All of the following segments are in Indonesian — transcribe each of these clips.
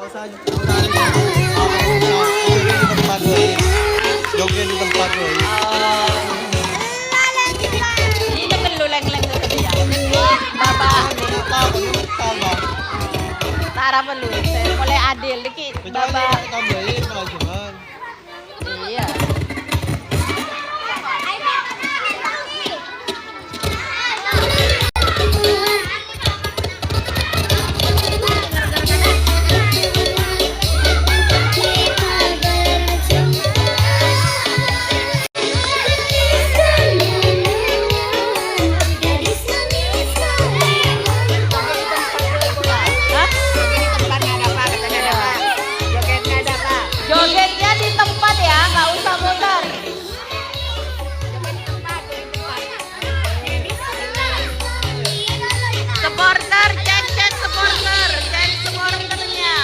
Joget di tempat gue. Ini perlu leng-leng ke dia. Bapak Tara perlu. Mulai adil dikit. Bapak. Tambahin manajemen. Iya. Jogetnya di tempat ya, nggak usah muter. Supporter, cek supporter, cek supporternya.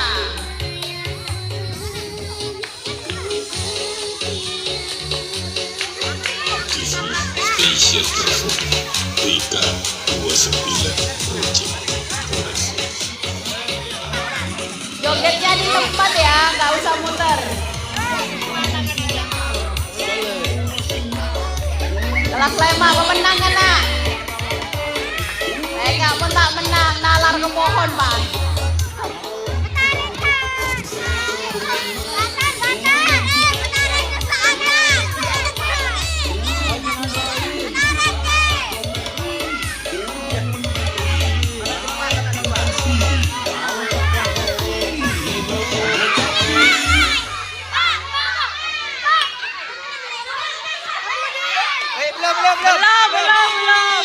Spesial tersebut TK 29 Project Production. Jogetnya di tempat ya, nggak usah muter. Telak lema pemenang kan nak? Enggak pun tak menang, nalar ke pohon pak.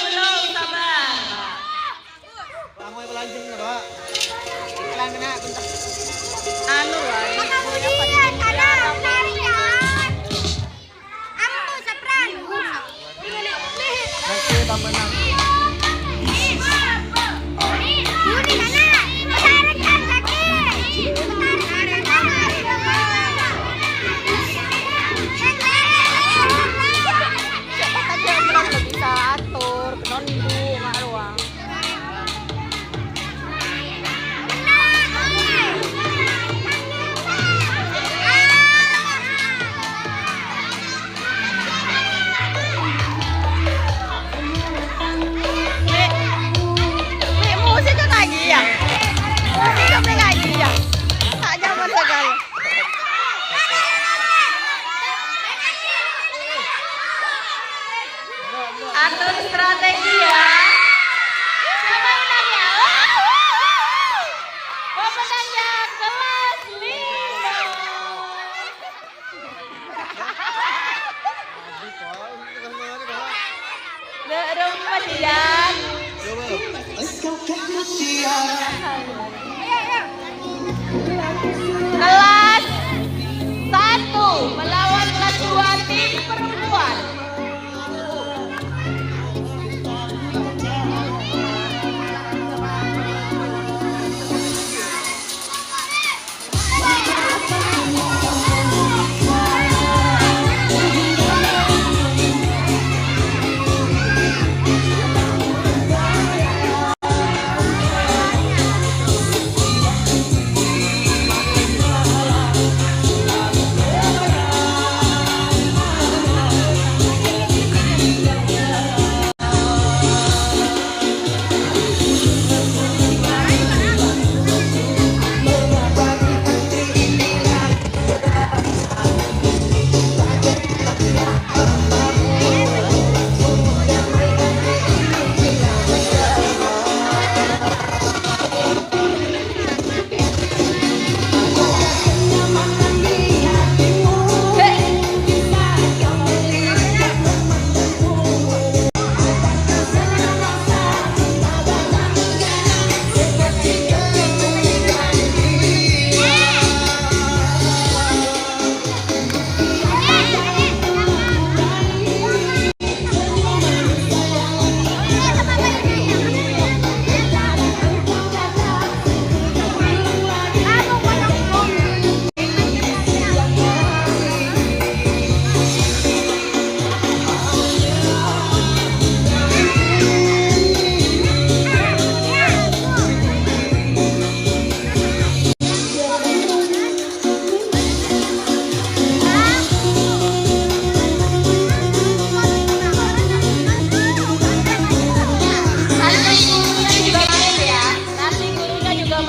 Belum, sabar. Lama pelancong ya, Pak. Anu lah, Oke, tambah enam. siapa saja yang belum bisa atur, nondu, nggak ruang.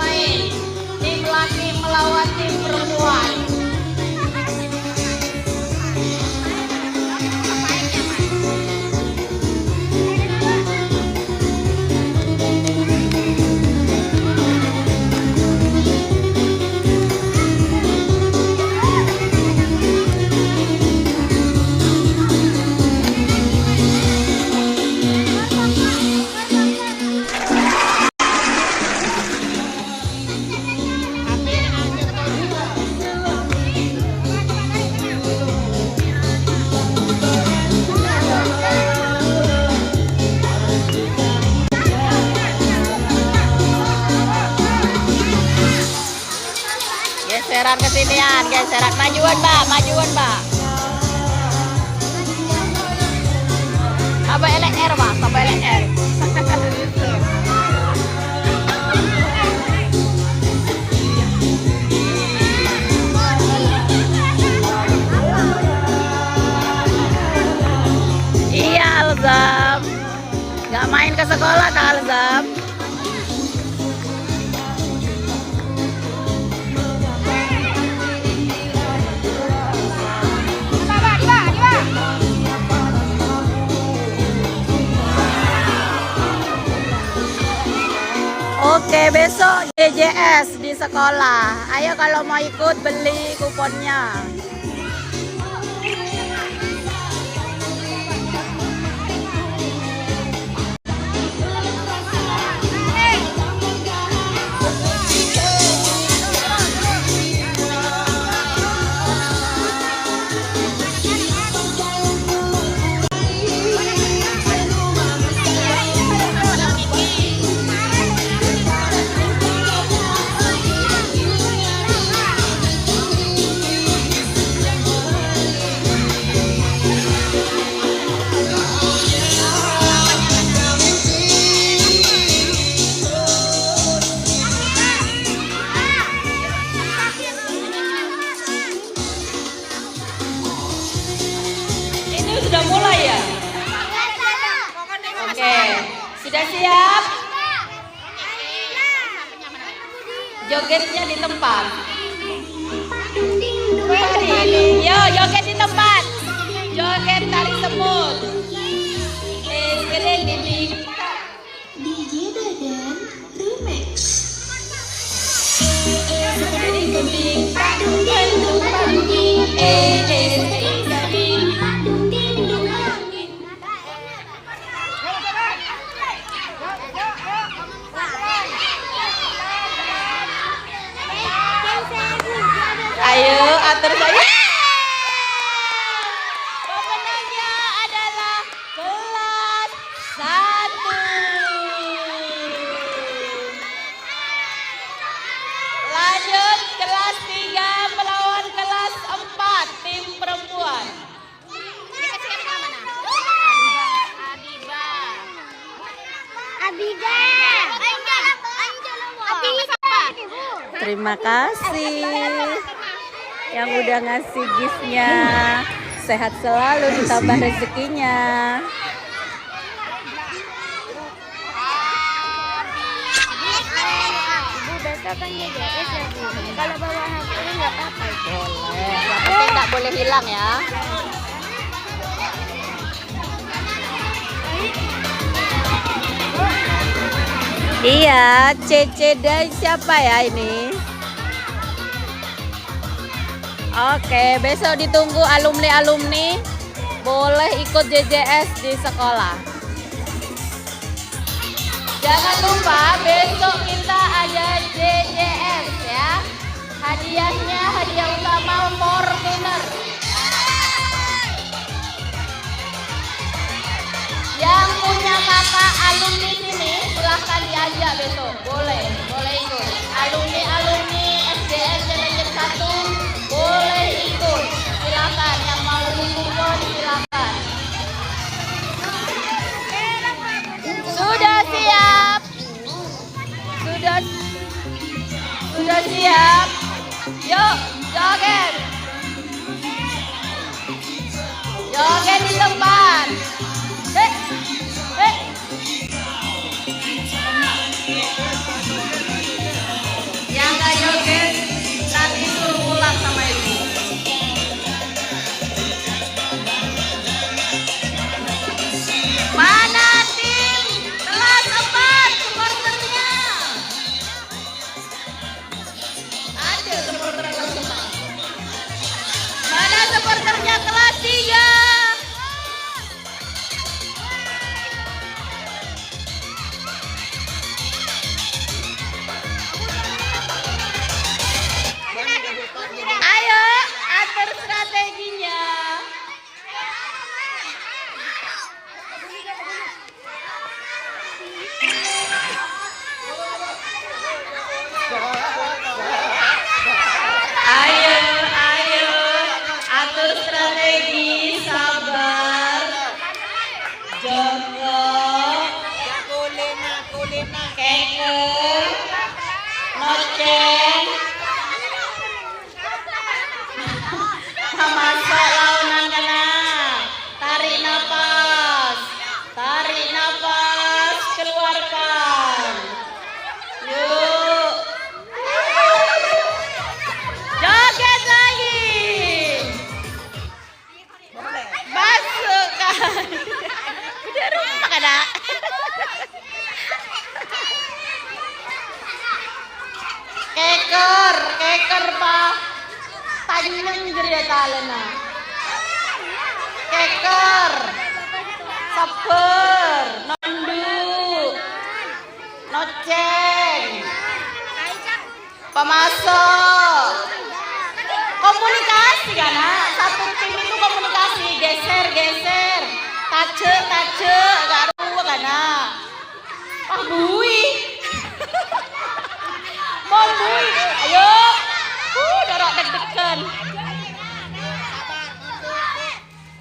bermain. Tim laki melawan tim perempuan. Geseran kesinian, geseran majuan mbak, majuan mbak. Sampai LR mbak, sampai LR. Iya Alzam, nggak main ke sekolah tak Alzam? Oke, besok JJS di sekolah. Ayo kalau mau ikut beli kuponnya. Sudah mulai ya? Oke, sudah siap? Jogetnya di tempat. Yo, joget di tempat. Joget tarik semut. Keren di DJ Dadan Remix. Ayo atur saya. Pemenangnya adalah kelas 1. Lanjut kelas 3 melawan kelas 4 tim perempuan. Terima kasih yang udah ngasih giftnya. Sehat selalu, ditambah rezekinya. Ibu besok kan JJS ya Bu. Kalau bawa HP nggak apa-apa. Boleh, yang penting nggak boleh hilang ya. Iya, Cece dan siapa ya ini? Oke, besok ditunggu alumni-alumni boleh ikut JJS di sekolah. Jangan lupa besok kita ada JJS ya. Hadiahnya hadiah utama Fortuner. Yang punya kakak alumni sini silahkan diajak besok. Boleh ikut. Alumni SDN Challenger 1 boleh ikut. Silakan yang mau kumpul silakan. Sudah siap? Sudah siap? Yuk, joget. Joget di tempat. Ayo, ayo, atur strategi, sabar, jongkok, keker, noceng, masuk launan kena, tarik nafas, keluarkan, yuk, joget lagi, masukkan, udah rumah kada. Keker pak, tanjung jerit talena. Keker, sabar, nunduk, noceng, pemasok, komunikasi kan? Satu tim itu komunikasi, geser, tace, gak ruwet kan? Wah bui. Bui, ayo, dorok deg-degan.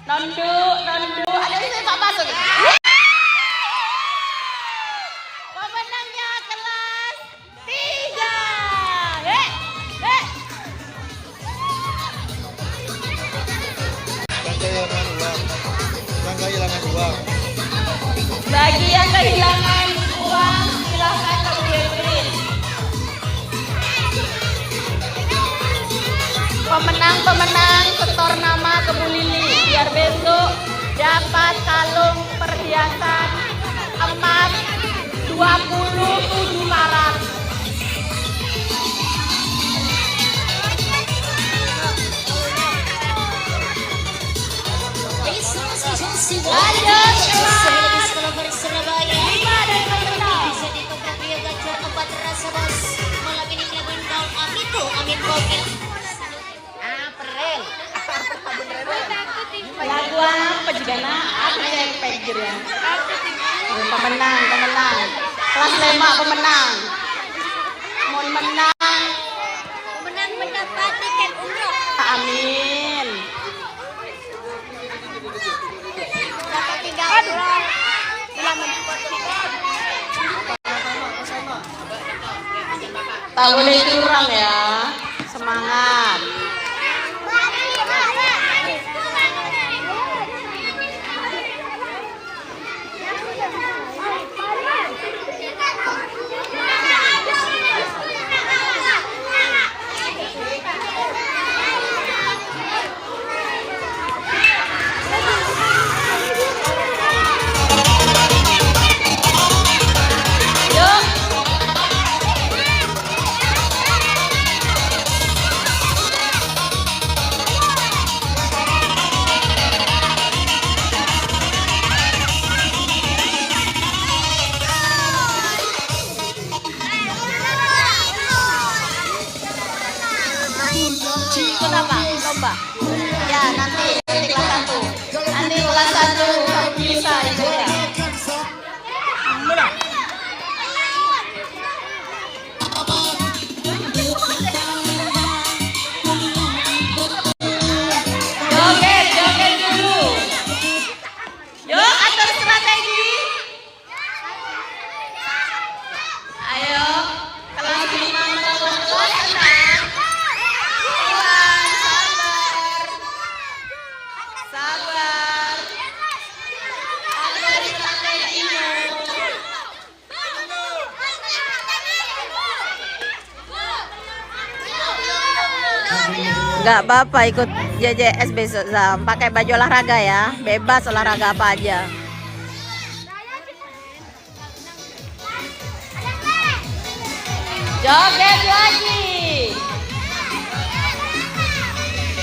Nunduk, ada di sini Pak masuk. Pemenangnya kelas 3. Kehilangan uang. Bagi yang kehilangan uang, silahkan kemudian. Pemenang setor nama ke Bu Lili biar besok dapat kalung perhiasan emas 27 karat. Lanjut kelas Surabaya. 5 dan kemenang. Bisa ditoprak Rio Gajah 4 rasa bos. Malam ini lagu kau amin gokil. Lagu apa juga nak? Aku yang pejer ya. Pemenang. Kelas 5 pemenang. Mohon menang. Pemenang mendapat tiket umroh. Amin. Dapat 3 umroh. Tak boleh curang ya. Semangat. Ikut apa? Lomba? Ya nanti kelas 1. Nanti kelas 1 bisa ikut ya. Joget dulu. Yuk atur strategi. Ayo kelas 5 melawan kelas 6. Sabar. Atur strategimu. Enggak apa-apa ikut JJS besok Zam. Pakai baju olahraga ya. Bebas olahraga apa aja. Joget lagi.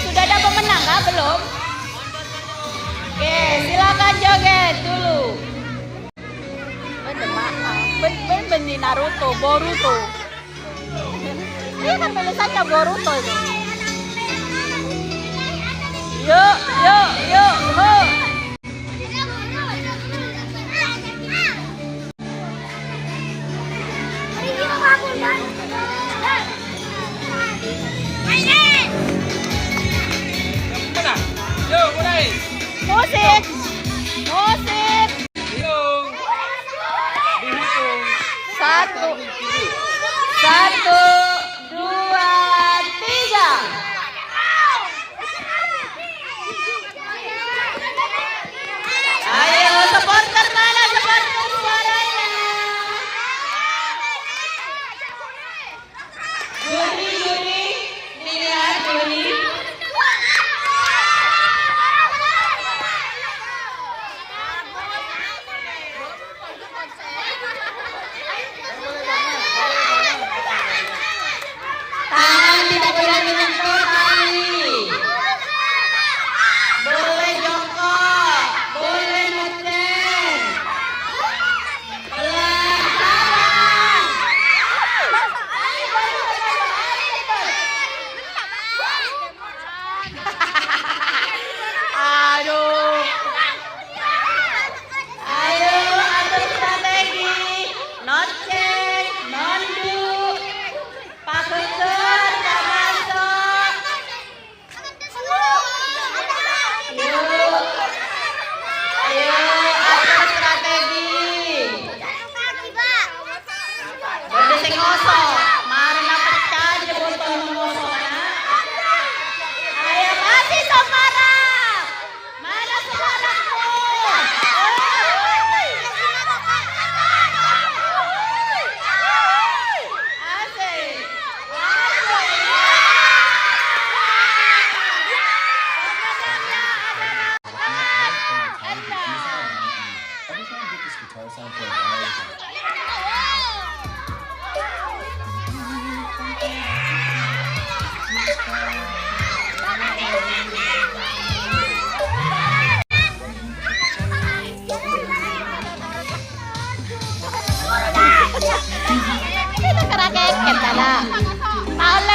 Sudah ada pemenang kah? Belum? Oke, silakan joget dulu. Maaf, ben di Naruto, Boruto. Ini kan tulisannya Boruto itu. Yuk, ho.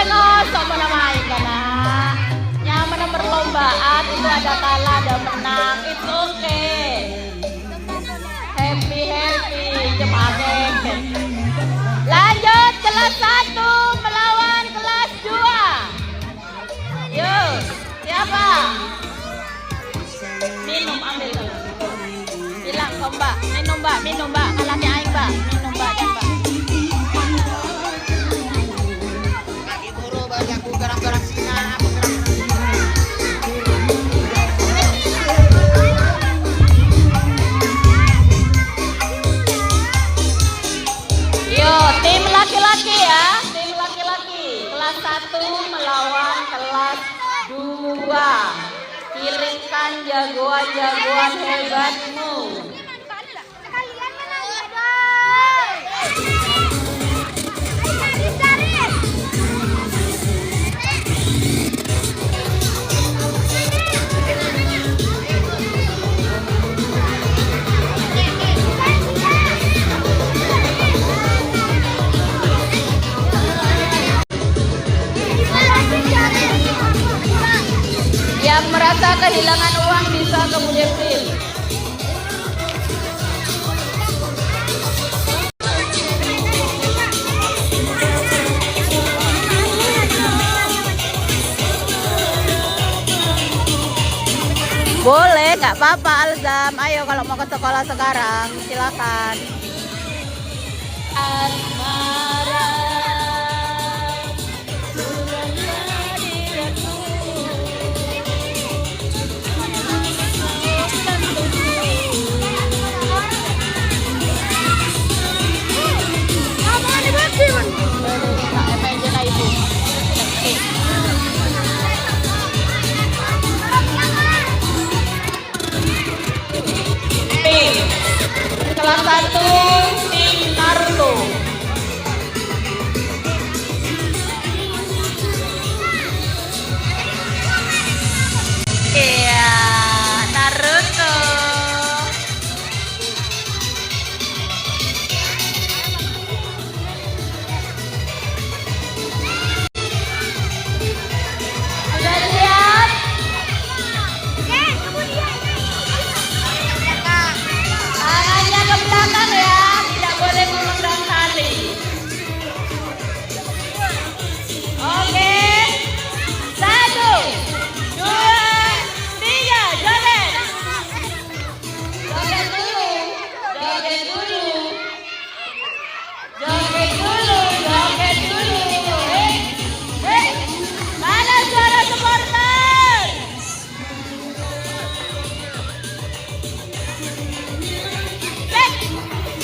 ngosok mau namain karena nyaman perlombaan itu ada kalah ada menang, it's okay. Happy cemageng. Lanjut kelas 1 melawan kelas 2. Yuk, siapa? Minum ambil. Bilang ke Mbak, minum Mbak, kalahnya aing Mbak, minum Mbak dan Mbak. Kaki buru banyak aku gerak-gerak sini, aku gerak. Yo, tim laki-laki ya, tim laki-laki. Kelas 1 melawan kelas 2. Kirimkan jagoan-jagoan hebatmu. Yang merasa kehilangan uang bisa kemudian pil. Boleh, nggak apa-apa Alzam. Ayo kalau mau ke sekolah sekarang, silakan. Asmara. Kelas 1 tim Naruto. Iya, Naruto. Sudah siap? Tangannya ke belakang ya, tidak boleh memegang tali. Oke, 1, 2, 3, joget. Joget dulu, joget dulu, joget dulu, joget dulu. Mana suara supporter?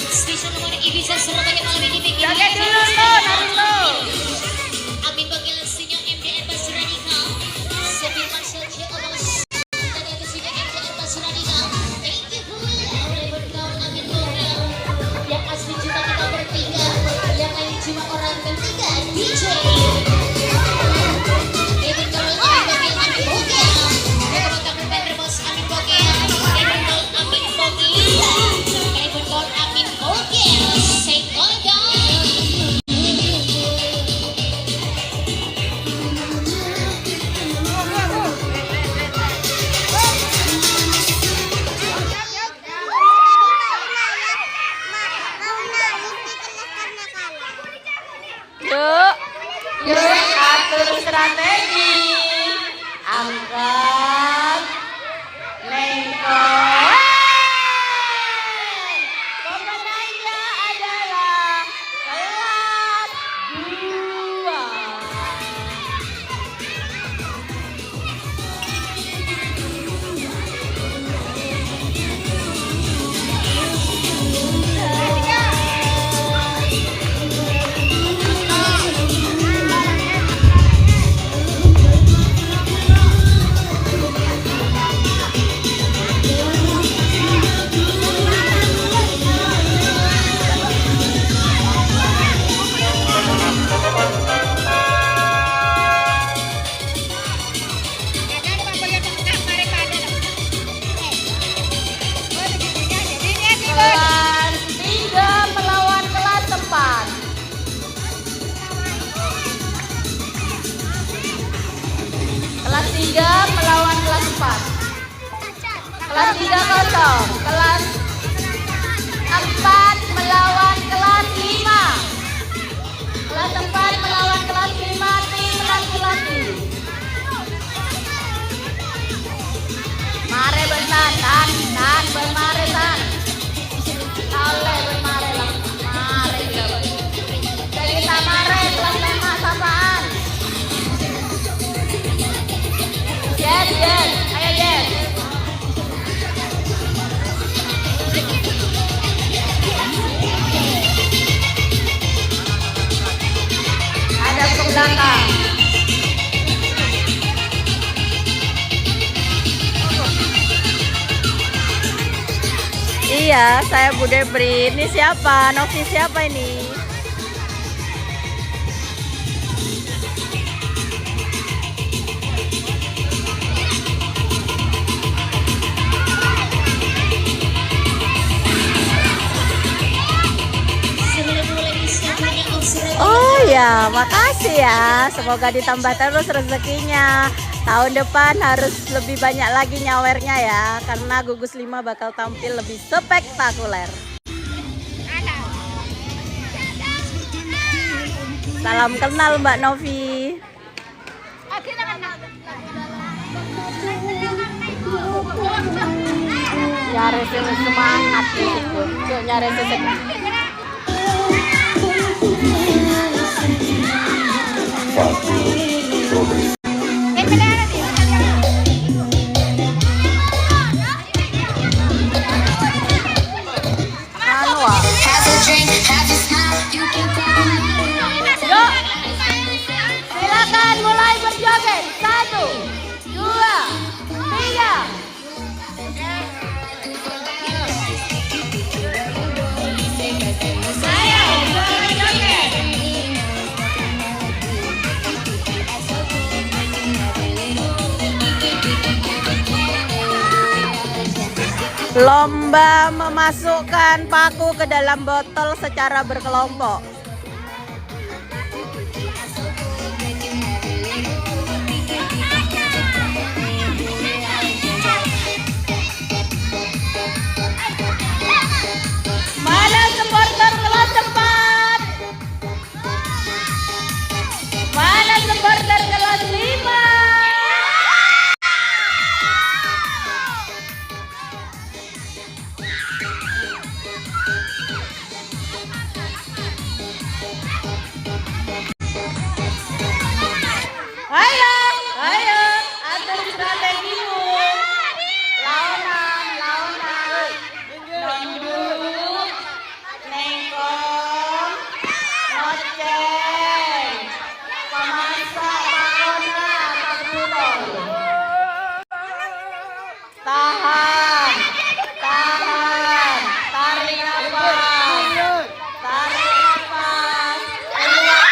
Stasiun nomor Ibiza Surabaya malam ini bikin Joget dulu tuh, Naruto. Amin bagi lesinya MDR Basuradikal Sepir Marshall J. Olos dan yang ketiga MDR Basuradikal. Thank you udah bergaul Amin Bogel. Yang asli cuma kita bertiga, yang lain cuma orang ketiga DJ. Ini kalau Amin Bogel, Amin Bogel. Yang teman-teman Bandar Bos Amin Bogel. Yang bergaul Amin Bogel. Yang bergaul Amin Bogel. Say go down. Yuk, yuk atur strategi. Angkat, lengkot. Pemenangnya adalah kelas 2. 4. Kelas 3 kosong. Kelas 4 melawan kelas 5. Kelas 4 melawan kelas 5 tim laki-laki. Mare besan, tan bermare tan. Ole bermare lah. Mare juga. Jadi kita mare kelas 5 sapaan. Yes. Ayo yes. Ada ke belakang. Iya, saya Bude Bri. Ini siapa? Novi siapa ini? Oh ya, makasih ya. Semoga ditambah terus rezekinya. Tahun depan harus lebih banyak lagi nyawernya ya, karena Gugus 5 bakal tampil lebih spektakuler. Salam kenal Mbak Novi. Nyari semangat gitu. Nyari semangat. Silakan mulai berjoget. 1, 2, 3. Lomba memasukkan paku ke dalam botol secara berkelompok. Mana supporter kelas 4? Mana supporter kelas 5? Ayo, atur strategimu. Laonan. Nunduk, nengkong, noceng, pemasak bakona, pakudol. Tahan, tarik nafas, keluar.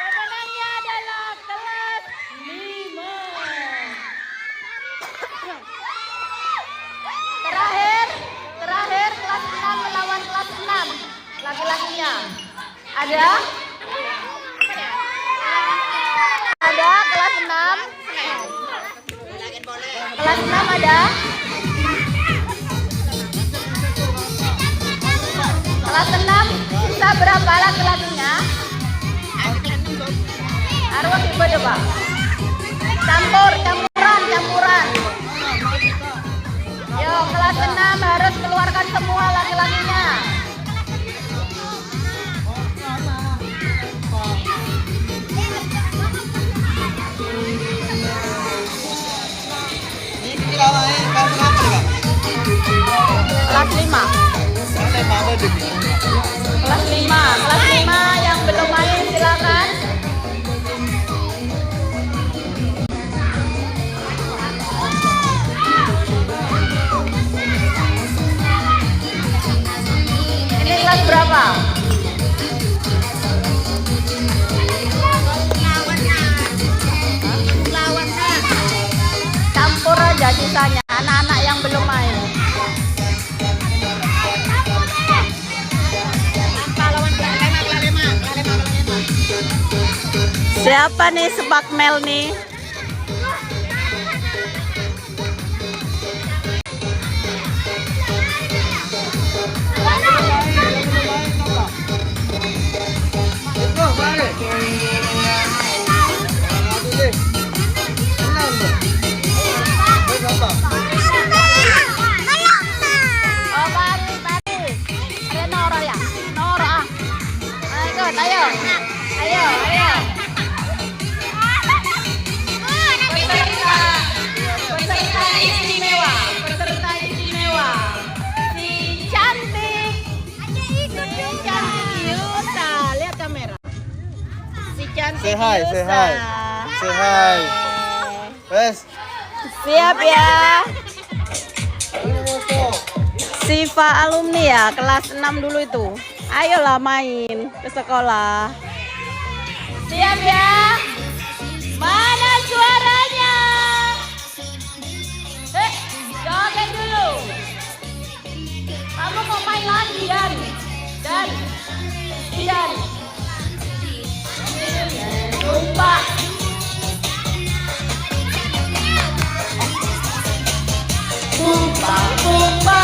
Pemenangnya adalah kelas 5. Terakhir kelas 6 melawan kelas 6 laki-lakinya. Ada kelas 6. Kelas 6 ada. Kelas 6 bisa berapa laki-lakinya? Arwah tipe coba. Campuran. Yo, kelas 6 harus keluarkan semua laki-lakinya. Kelas 5. Kelas 5 yang belum main silakan. Ini kelas berapa? Campur aja sisanya, anak-anak yang belum main. Siapa nih Sepak Mel nih? joget, ayo. Ayo. Peserta istimewa. Si cantik. Yusa, lihat kamera. Si cantik Say hi, Yusa. say hi. Say hi. Wes. Siap ya. Siva alumni ya, kelas 6 dulu itu. Ayolah main ke sekolah. Siap ya. Mana suaranya? Joget dulu. Kamu mau main lagi, Dan? Lupa. Kumpa.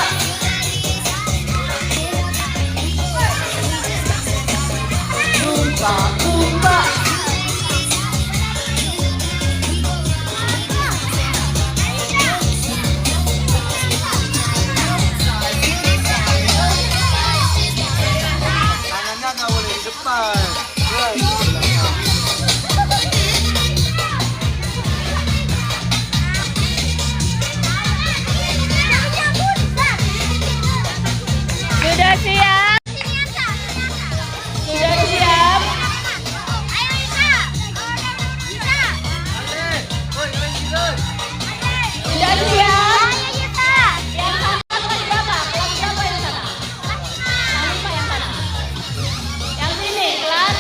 Tangannya nggak boleh di depan. Sudah siap? Sudah siap? Sudah siap? Yang sana kelas berapa? Kelas berapa yang sana? Kelas 5 yang sana. Yang sini kelas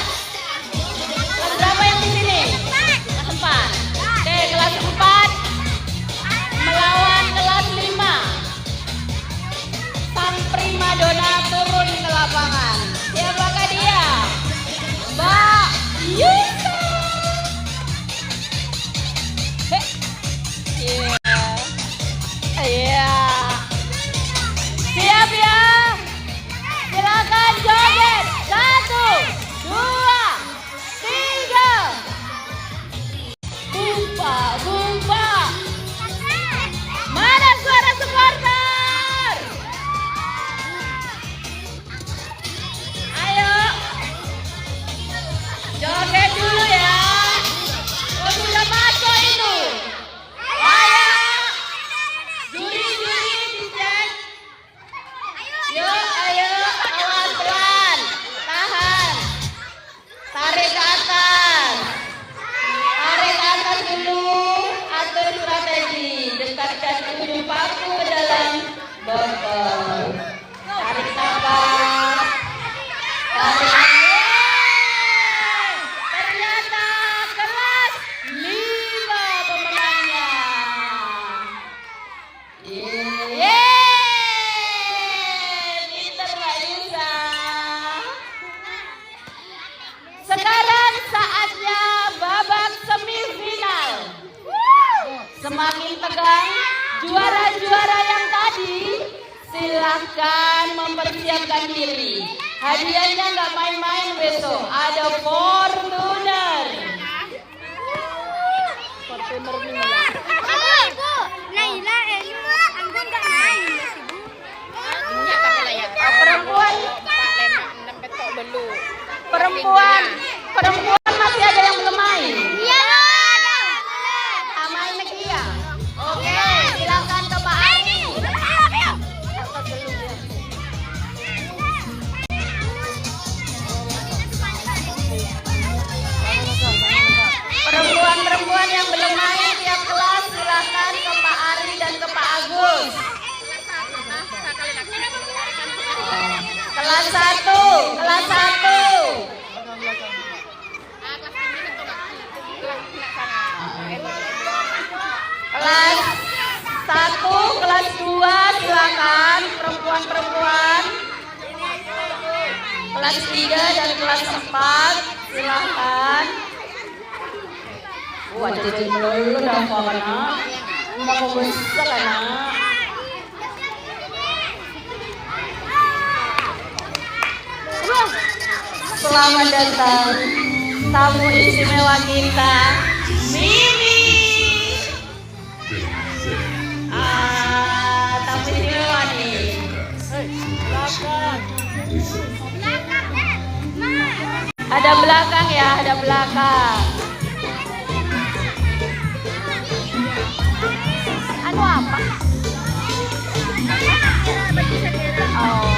berapa yang di sini? Kelas 4. Oke, kelas 4 melawan kelas 5. Sang primadona turun ke lapangan. Siapakah dia? Mbak Yusa. Iya. Siap ya? Silakan joget. 1, 2, 3. Bumpa. Mana suara supporter? Ayo. Joget dulu ya. Oh, sudah masuk itu. Ayo. Juri dicek. Ayo. Awas pelan. Tahan. Tarik ke atas. Dulu. Atur strategi. Dekatkan ujung paku ke dalam botol. Tarik nafas. Ternyata kelas 5 pemenangnya. Pinter Mbak Yusa. Sekarang saatnya babak semifinal. Semakin tegang, juara-juara yang tadi silahkan mempersiapkan diri. Hadiahnya nggak main-main besok, ada Fortuner. Fortuner Mila. Perempuan masih ada yang belum main. Main lagi ya. Oke, silakan ke Pak Ari. Perempuan yang belum main tiap kelas silakan ke Pak Ari dan ke Pak Agus. Kelas 1. Kelas 1, kelas 2 silakan perempuan. Kelas 3 dan kelas 4 silakan. Wah, jadi melulu dah kawana. Mau besar anak. Selamat datang tamu istimewa kita, Mimi. Tamu istimewa nih. Silakan. Ada belakang ya, ada belakang. Anu apa? Oh.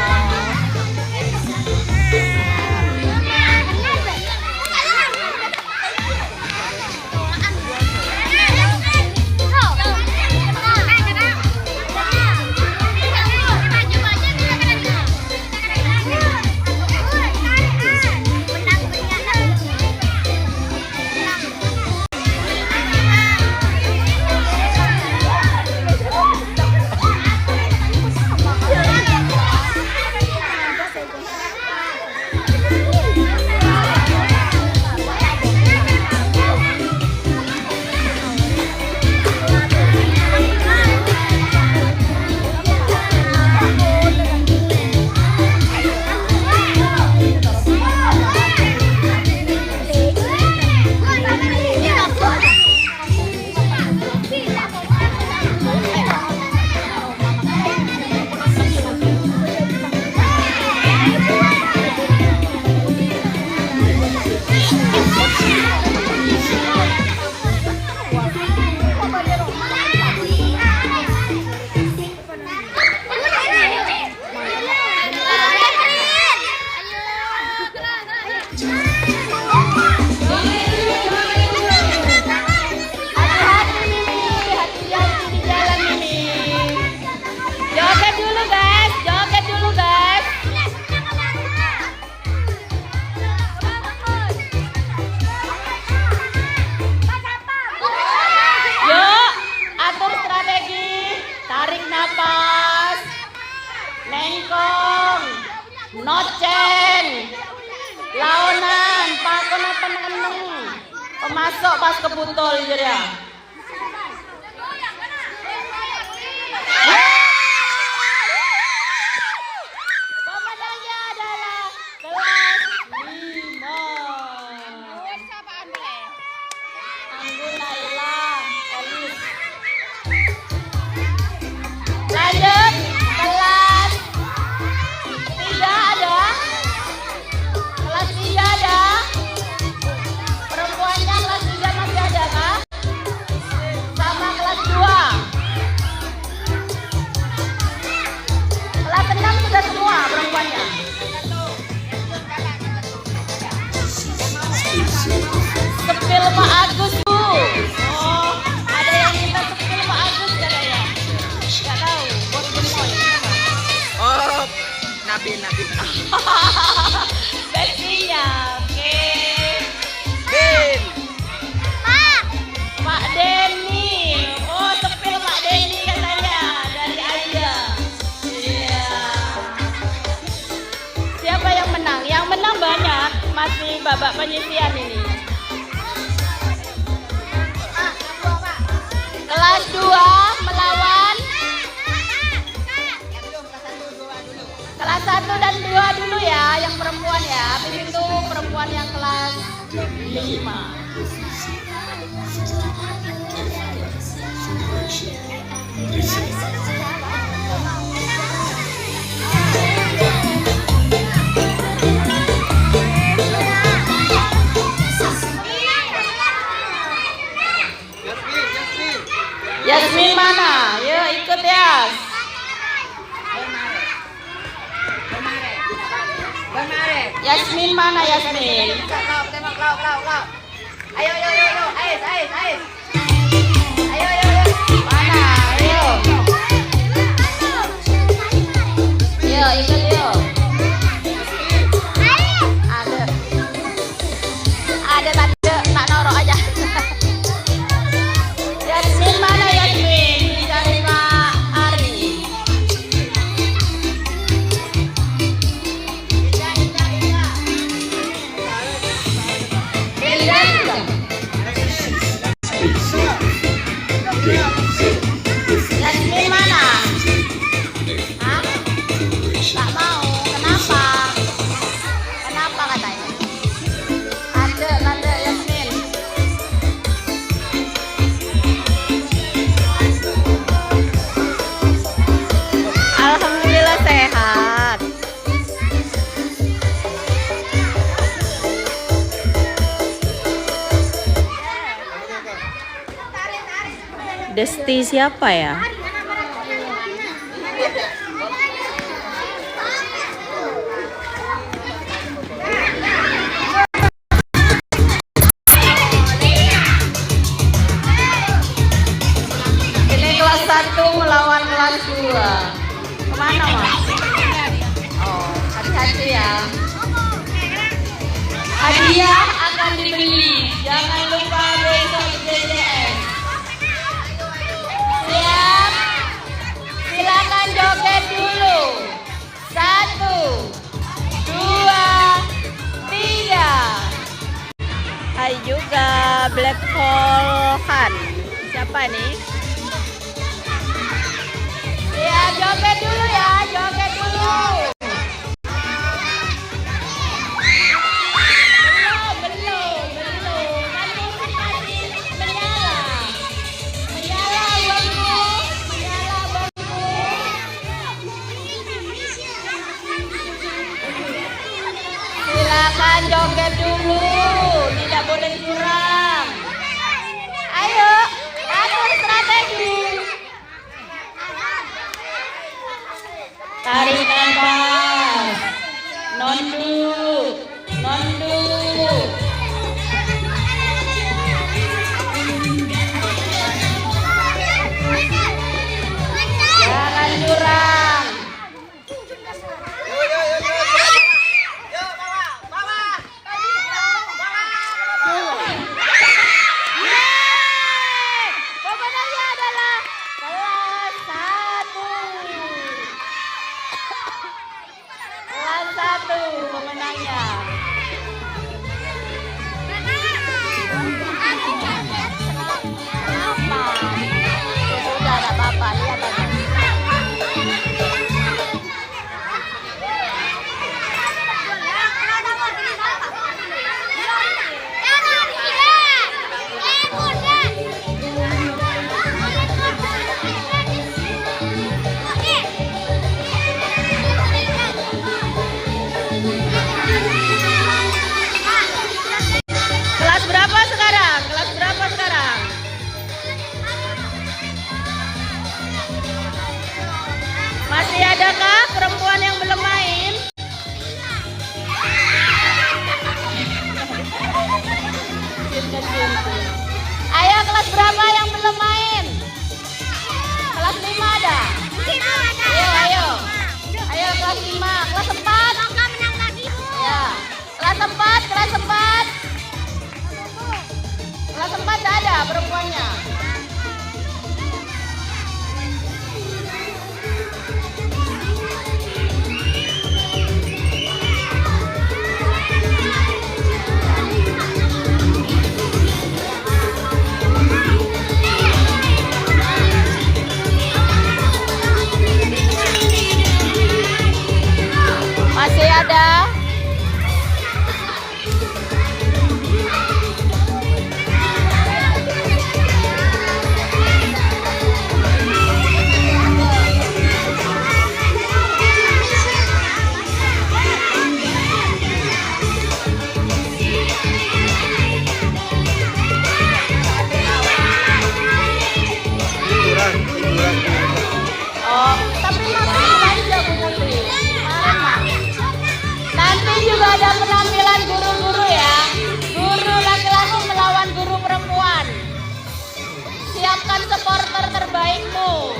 Lengkong, noceng, laonan, pakon apa neng, pemasok pas keputol ya. Pemenangnya adalah kelas 5. Anggun Naila, Elis. Lanjut. Kelas 3 ada. Kelas 3 ada. Perempuannya kelas 3 masih ada kah? Sama kelas 2. Kelas 6 sudah semua perempuannya. Sepil Pak Agus, Bu. Oh, ada yang minta sepil Pak Agus katanya. Enggak tahu, bos gemoy. Oh, Nabi. Betsinya, oke. Bin. Pak Denny. Oh, sepil Pak Denny katanya dari Aida. Iya. Siapa yang menang? Yang menang banyak. Masih babak penyisian ini. Kelas 2 melawan kelas 1 dan 2 dulu ya, yang perempuan ya. Habis itu perempuan yang kelas 5. Yasmin mana? Yuk ikut ya. Yasmin mana Yasmin? Tembak, lauk. Ayo. Ais. Ayo. Mana? Ayo. Yuk ikut yuk. Ada tadi tak norok aja. Yasmin mana Yasmin? Dicari Pak Ari. Desti siapa ya? Ini kelas 1 melawan kelas 2. Kemana, Mas? Oh, hati-hati ya. Hadiah akan dibeli. Jangan lupa besok di JJS. Siap? Silakan joget dulu. 1, 2, 3. Hai juga Black Hole Han. Siapa nih? Ya, joget dulu ya, joget dulu. Belum. Kan musik masih menyala. Menyala bangku. Silakan joget dulu, tidak boleh curang. Ayo, atur strategi. Tarik nafas. Nunduk. Jangan curang. Pemenangnya adalah kelas 1. Kelas 1 pemenangnya. Kenapa? Ya sudah, ada apa-apa. Lihat aja. Kelas berapa sekarang? Masih adakah perempuan yang belum main? Ayo, kelas berapa yang belum main? Kelas 5 ada? Ayo. Ayo kelas 5, kelas 4. Ya. Kelas 4. Kelas 4 tidak ada perempuannya. Masih ada? Oh, tapi makan aja Bu Putri. Nanti juga ada penampilan guru-guru ya. Guru laki-laki melawan guru perempuan. Siapkan supporter terbaikmu.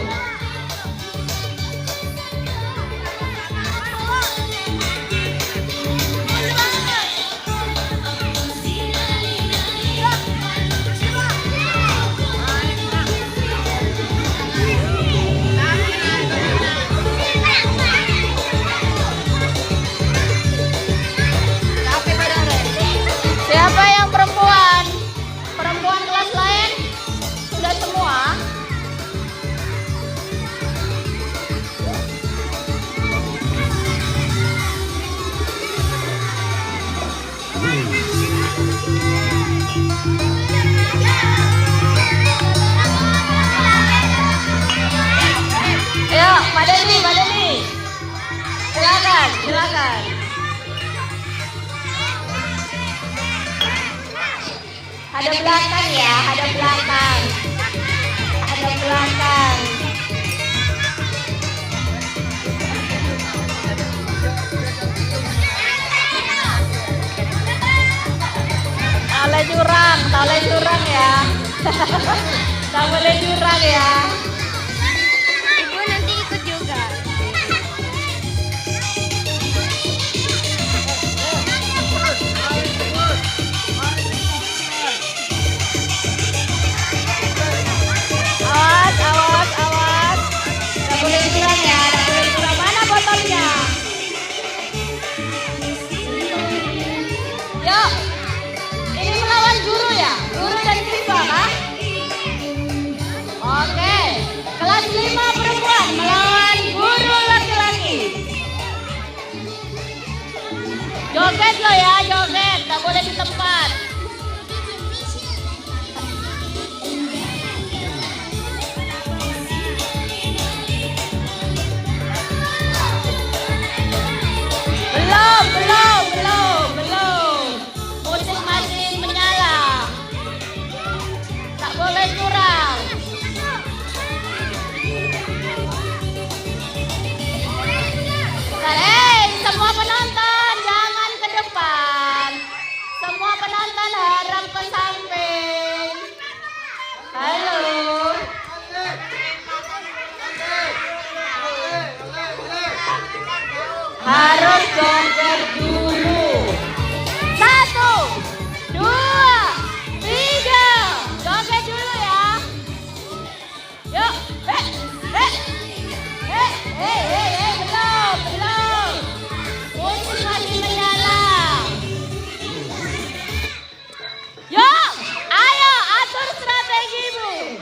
Siapa yang perempuan? Perempuan kelas lain? Sudah semua? Ayo, Pak Denny. Silakan. Hadap belakang ya, hadap belakang. Silakan. Tak boleh curang ya. Tak boleh curang ya. Ibu nanti ikut juga. Awas, awas, awas. Tak boleh curang ya. Tak boleh curang. Mana botolnya? Yuk. Ini melawan guru ya? Guru dan siswa kah? Oke. Kelas 5 perempuan melawan guru laki-laki. Joget lo ya, joget. Tak boleh di tempat. Belum. Musik masih menyala. Tak boleh curang. Semua penonton jangan ke depan. Semua penonton harap ke samping. Halo. Harus joget dulu. 1, 2, 3. Joget dulu ya. Yuk. Belum. Musik masih menyala. Yuk, ayo atur strategimu.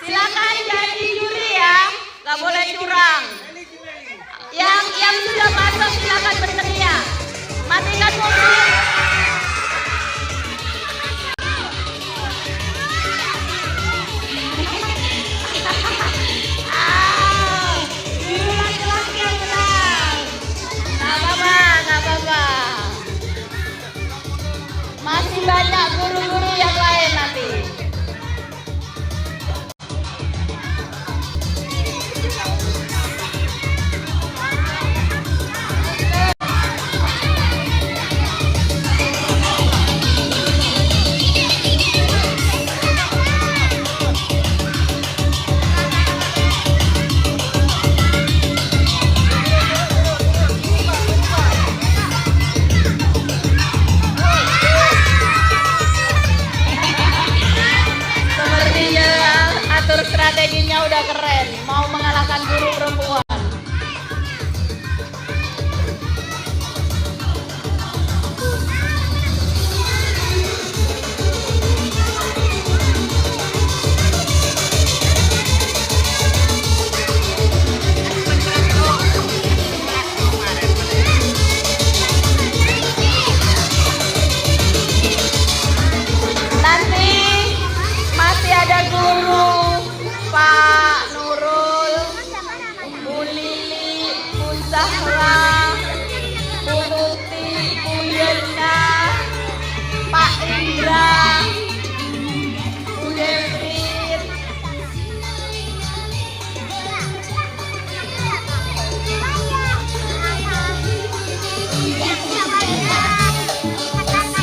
Silakan jadi juri ya. Gak boleh curang. Yang sudah masuk silakan berteriak. Matikan musik. Guru laki-laki yang menang. Gak apa-apa. Masih banyak guru-guru yang lain nanti. Strateginya udah keren, mau mengalahkan guru perempuan. Nanti masih ada guru Pak Nurul, Bu Lili, Bu Zahra, Bu Nuti, Bu Yena, Pak Indra, Bu Devin.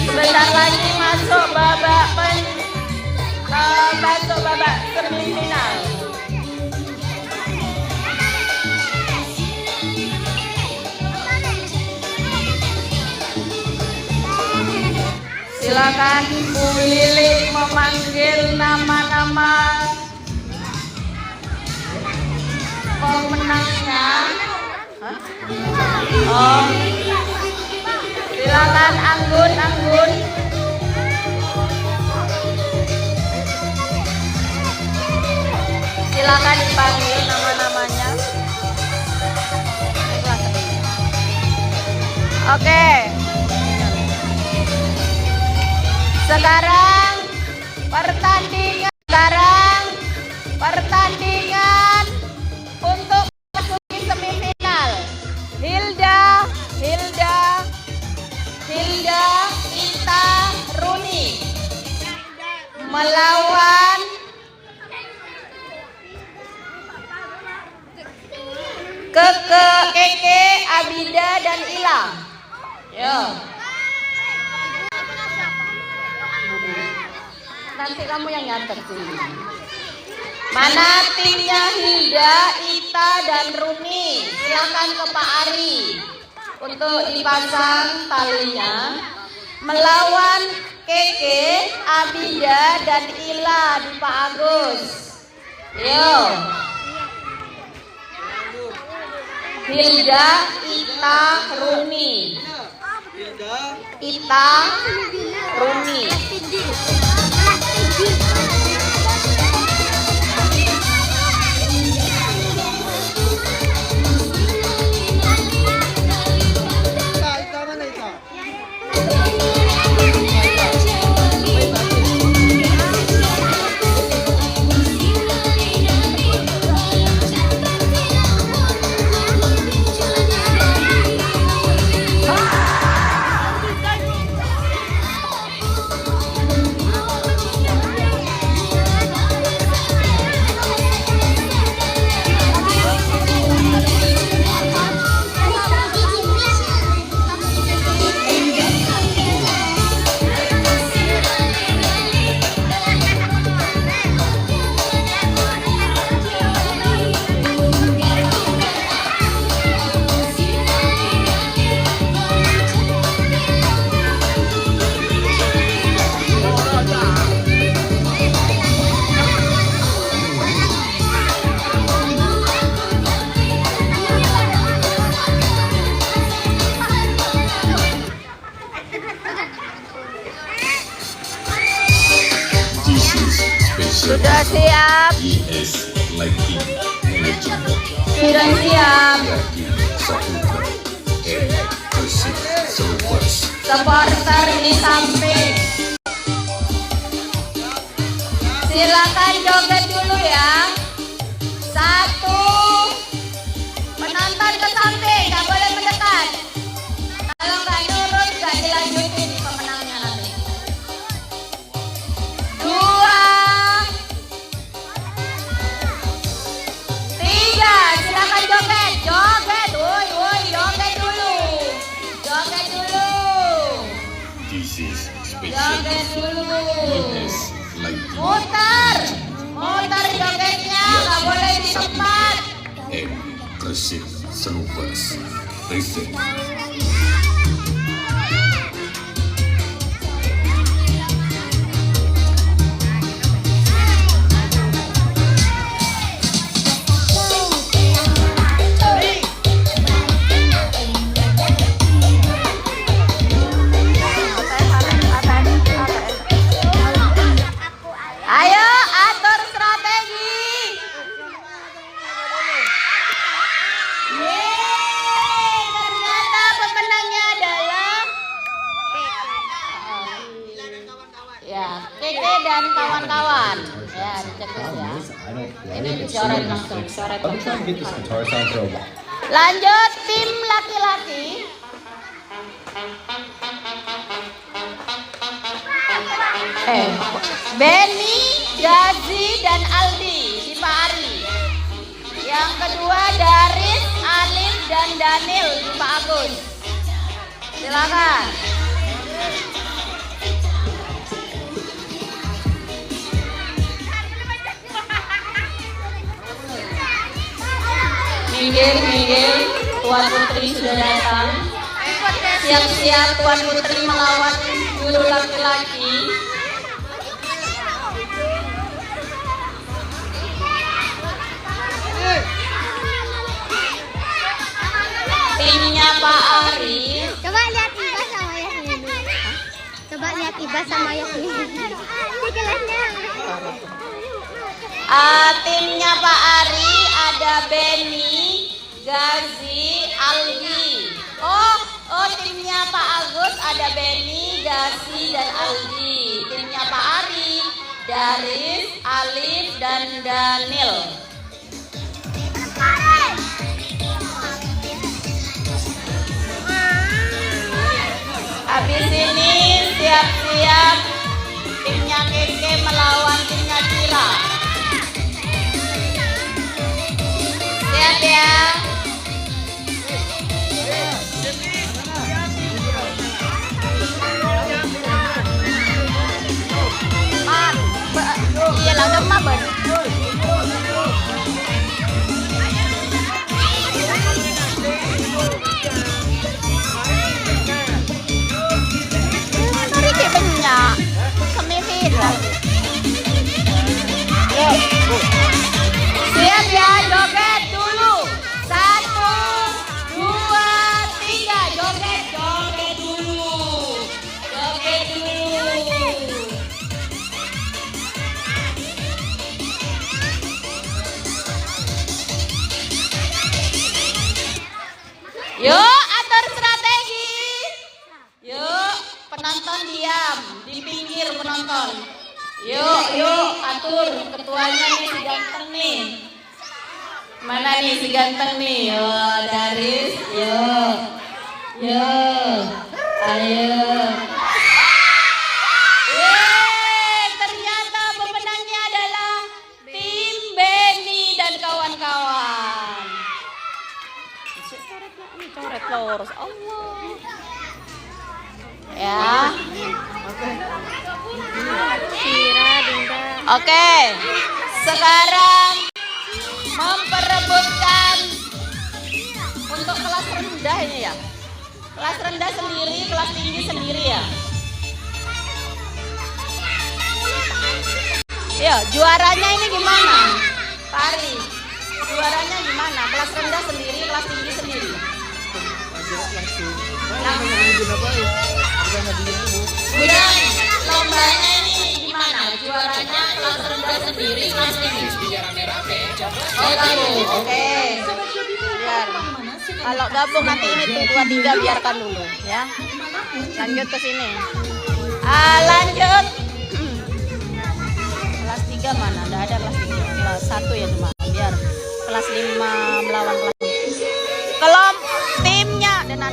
Sebentar lagi masuk babak semifinal. Silakan Bu Lili memanggil nama-nama pemenangnya. Oh, silakan Anggun. Silakan dipanggil nama-namanya. Oke. Sekarang pertandingan untuk memasuki semifinal. Hilda, Ita, Runi melawan Abida dan Ila. Yo. Nanti kamu yang nyatet sini. Mana timnya Hilda, Ita, dan Rumi? Silakan ke Pak Ari untuk dipasang talinya. Melawan Keke, Abida, dan Ila di Pak Agus. Yo. Hilda, Ita, Rumi. Ita, Rumi. Sudah siap? Yes, lighting management. Sudah siap. Yaki Saputra and Persib Salubers. Supporter di samping. Silakan joget dulu ya. Satu. Penonton ke samping, nggak boleh mendekat. Kalau nggak nurut, nggak dilanjutin pemenangnya nanti. Dua. Tiga. Silakan joget, joget, woi, woi, joget dulu. Joget dulu. This is special. Joget dulu. Yes, lighting Muter, muter jogetnya, nggak boleh di tempat. and Persib Salubers. Present. Ayo atur strategi. Yeay, ternyata pemenangnya adalah ya Keke dan kawan-kawan. Ya, dicek dulu ya. Ini dicoret langsung, coret langsung. Lanjut tim laki-laki. Benny, Gazi, dan Aldi di Pak Ari. Yang kedua Daris, Alif, dan Daniel di Pak Agus. Silakan. Minggir, Tuan Putri sudah datang. Siap-siap Tuan Putri melawan guru laki-laki. Timnya Pak Ari. Coba lihat Iba sama Yasmin dulu. Coba lihat Iba sama Yasmin. Di kelasnya. Timnya Pak Ari ada Benny, Gazi, Aldi. Oh timnya Pak Agus ada Benny, Gazi, dan Aldi. Timnya Pak Ari, Daris, Alif, dan Daniel. Habis ini siap-siap timnya Keke melawan timnya Cira. Siap ya. ya, joget dulu. 1, 2, 3, joget, joget dulu. Joget dulu. Yuk, atur strategi. Yuk, penonton diam, di pinggir penonton. Yuk, atur. Ketuanya nih si ganteng nih. Mana nih si ganteng nih? Yuk, Daris. Yuk. Ayo. Ternyata pemenangnya adalah tim Benny dan kawan-kawan. Coret lurus, Allah. Ya. Oke. Sekarang memperebutkan untuk kelas rendah ini ya. Kelas rendah sendiri, kelas tinggi sendiri ya. Ya, juaranya ini gimana? Pari. Juaranya gimana? Kelas rendah sendiri, kelas tinggi sendiri. Udah, lombanya ini gimana? Juaranya kelas rendah sendiri, kelas tinggi. Oh, tahu. Oke. Biar. Kalau gabung nanti ini tuh 2, 3 biarkan dulu ya. Lanjut ke sini. Lanjut. Kelas 3 mana? Enggak ada kelas 3. Kelas 1 ya cuma. Biar kelas 5 melawan kelas. Kelompok timnya denan.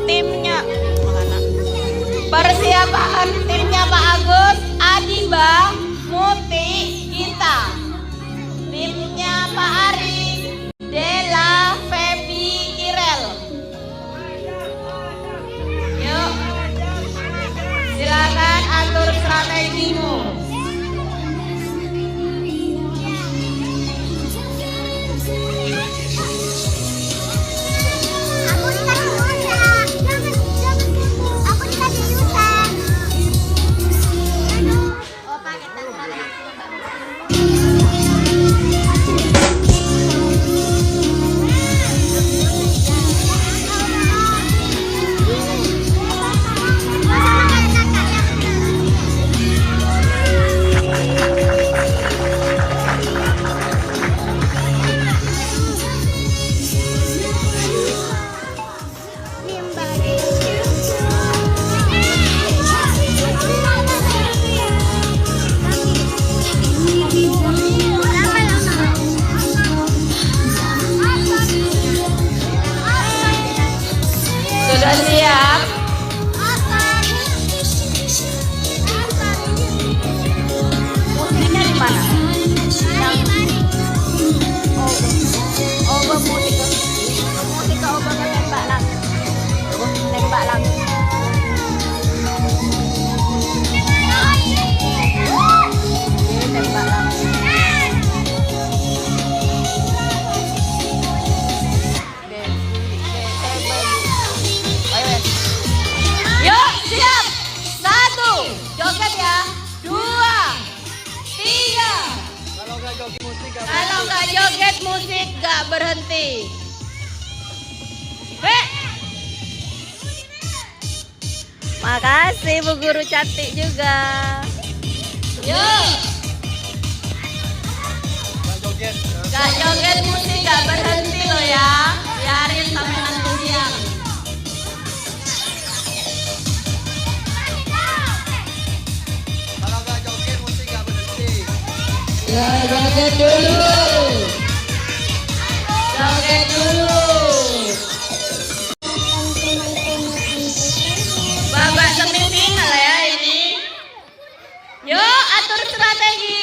Timnya mana? Persiapan timnya Pak Agus, Adiba, Muti, Gita. Timnya Pak Ari, Dela, Feby, Irel. Yuk. Silakan atur strategimu. Sudah siap? Musiknya di mana? Musik ke obengnya tembak lang. Tembak lang. Tembak lang. Yuk, siap. 1, joget ya. 2, 3. Kalau nggak joget musik nggak berhenti. Makasih Bu Guru cantik juga. Yuk. Nggak joget musik nggak berhenti loh ya. Biarin sampai nanti siang. Ya, joget dulu. Joget dulu. Babak semifinal ya ini. Yuk, atur strategi.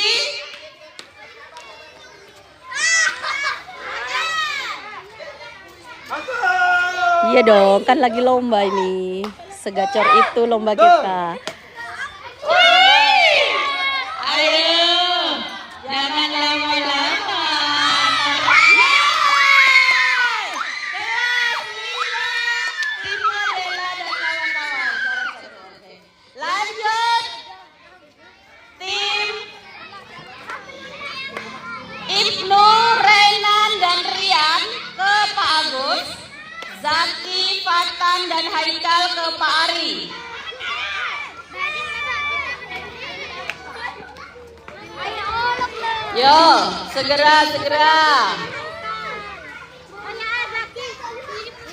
Iya dong, kan lagi lomba ini. Segacor itu lomba kita. Jangan lama-lama. Lanjut. Tim Yo, segera.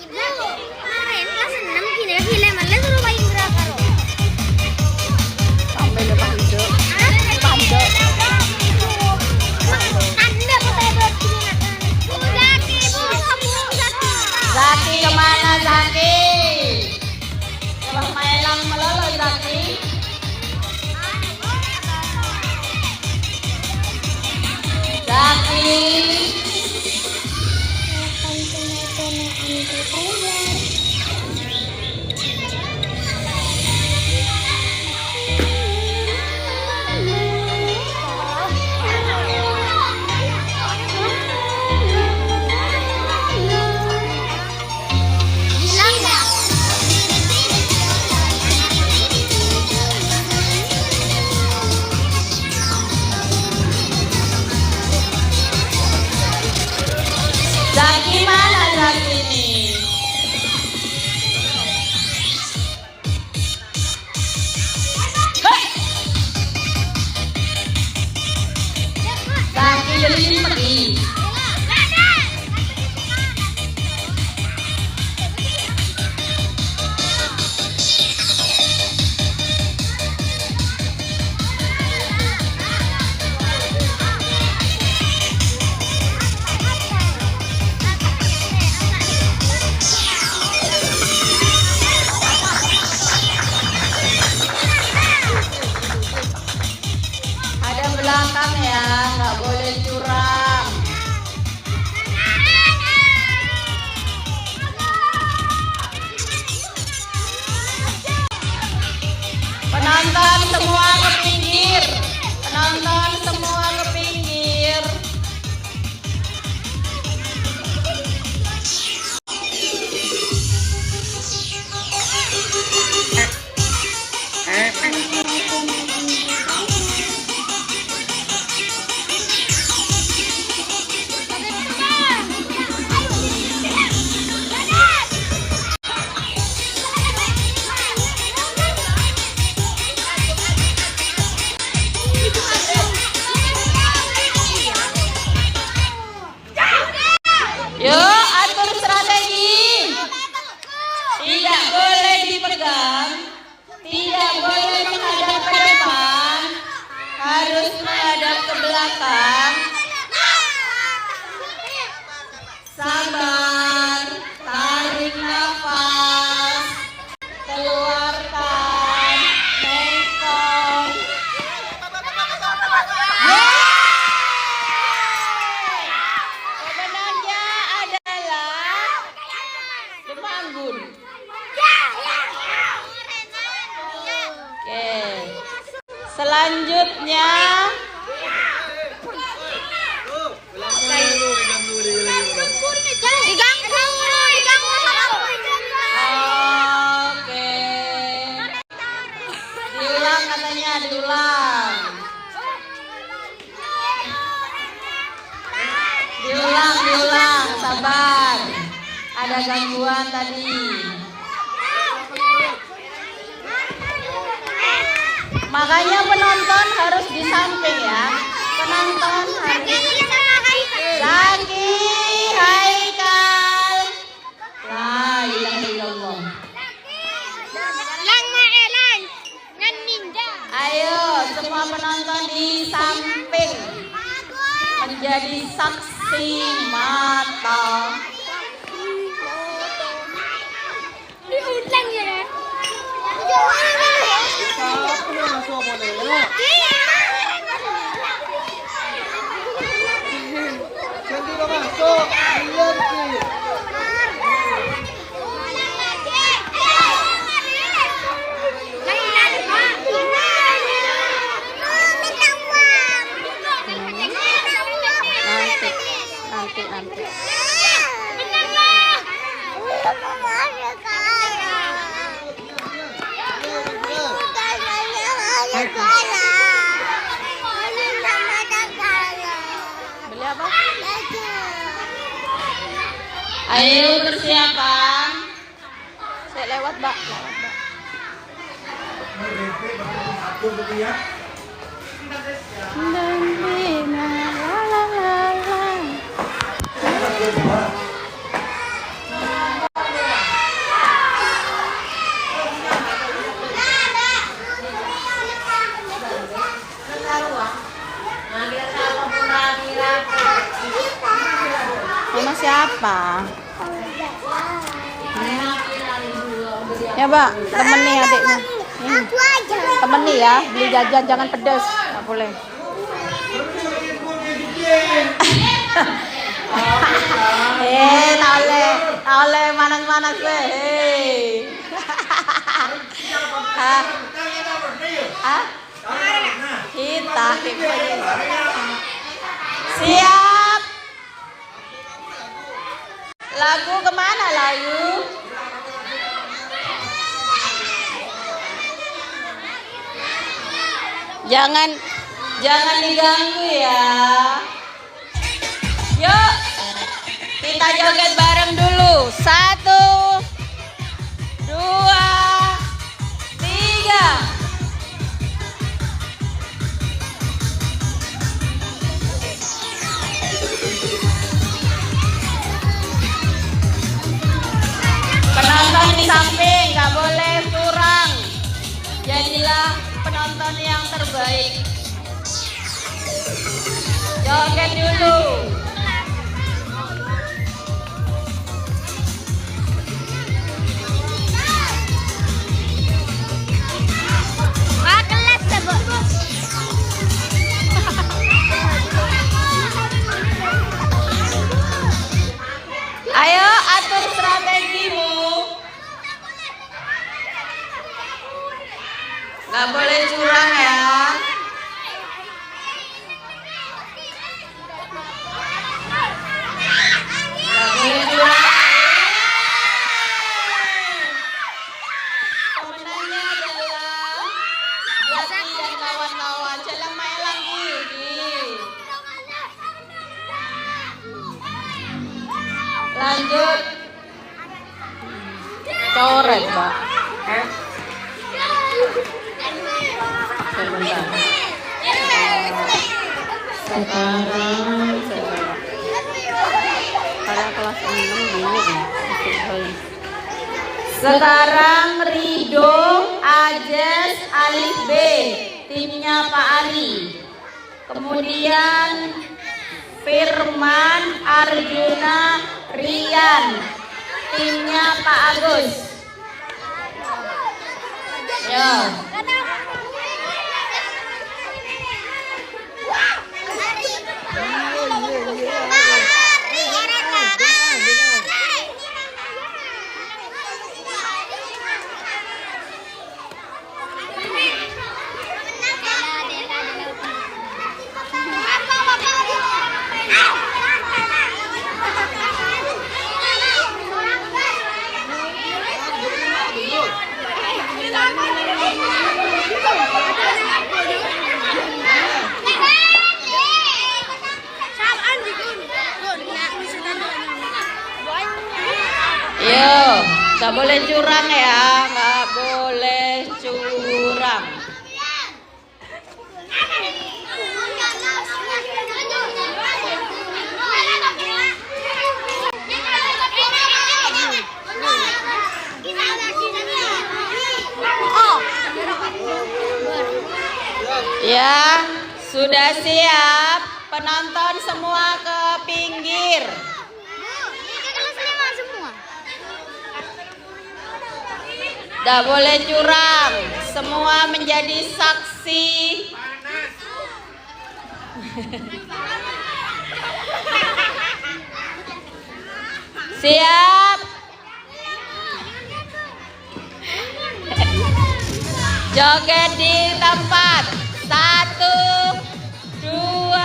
Kemarin kelas 6 gila malah suruh main gerak karo. Sampai lepas itu. Pandok. Anda pakai buat gini Zaki kemana Zaki? Coba maelang melolo Zaki. Zaki. Zaki mana Zaki nih? Hei! Zaki jadi pergi. Ada belakang ya, nggak boleh curang. Penonton semua ke pinggir. Penonton semua ke pinggir. Yuk, atur strategi. Tidak boleh dipegang, tidak boleh menghadap ke depan, harus menghadap ke belakang. Sabar, tarik nafas, keluarkan, bengkok. Pemenangnya adalah Temanggung. Oke. Selanjutnya oke. Diulang katanya, diulang. Diulang, sabar. Ada gangguan tadi. Makanya penonton harus di samping ya. Penonton harus Zaki, Haikal. La ilaha illallah. Ayo semua penonton di samping menjadi saksi mata. Diulang ya. Nanti. Beli apa? Ayo persiapan. Saya lewat, Mbak. Dan apa? Ya, Mbak, temani adiknya. Aku aja. Temani ya, beli jajan jangan pedes, nggak boleh. Tak boleh manas-manas deh. Kita siap. Lagu kemana lagu? Jangan diganggu ya. Yuk, kita joget bareng dulu. 1, 2, 3. Penonton di samping nggak boleh curang. Jadilah penonton yang terbaik. Joget dulu. Kelas sebut. Ayo atur strategimu. Nggak boleh curang ya. Nggak boleh curang. Pemenangnya adalah Lati dan kawan-kawan. Jalan main lagi. Lanjut. Coret, Mbak. Sebentar. Sekarang pada kelas 6 gini ya. Sekarang Rido, Ajes, Alif B, timnya Pak Ari. Kemudian Firman, Arjuna, Rian, timnya Pak Agus. Ya. Yo, nggak boleh curang ya, nggak boleh curang. Ya, sudah siap. Penonton semua ke pinggir. Tidak boleh curang. Semua menjadi saksi. Siap. Joget di tempat. 1, 2,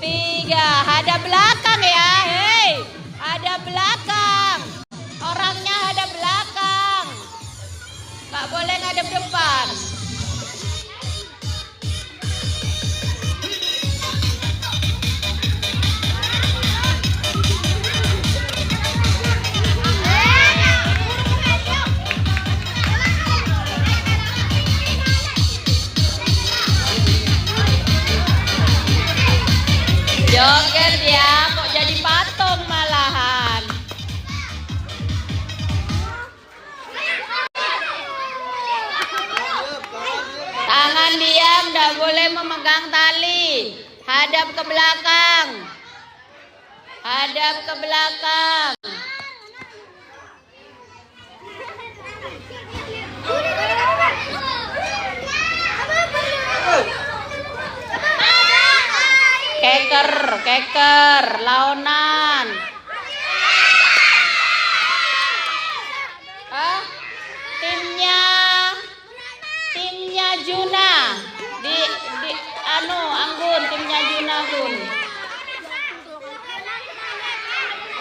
3. Hadap belakang ya. Hei, hadap belakang. Orangnya hadap belakang. Nggak boleh ngadep depan. Joget ya, kok jadi patung malahan. Tangan diam, tidak boleh memegang tali. Hadap ke belakang. Hadap ke belakang. Keker, laonan. Timnya Juna. Anggun, timnya Juna, Gun.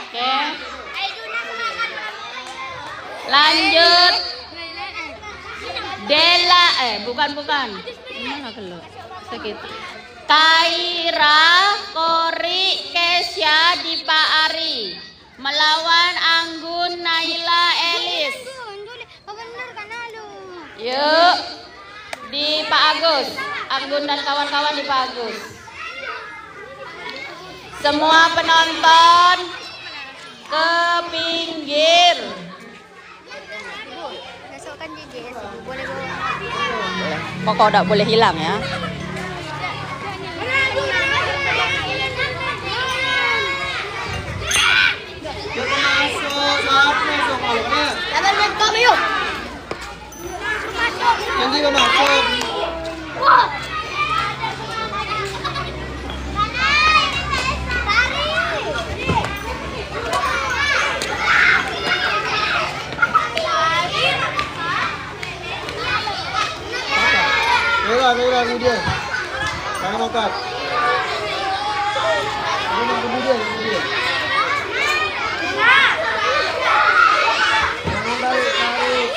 Oke. Lanjut. Dela, bukan. Mana kalau sakit. Kaira, Kori, Kesya, Dipa Ari melawan Anggun, Naila, Elis. Yuk di Pak Agus, Anggun dan kawan-kawan di Pak Agus. Semua penonton ke pinggir. Pokok tidak boleh hilang ya. Nanti ke masuk. Merah kemudian. Jangan angkat. Kemudian. Jangan tarik.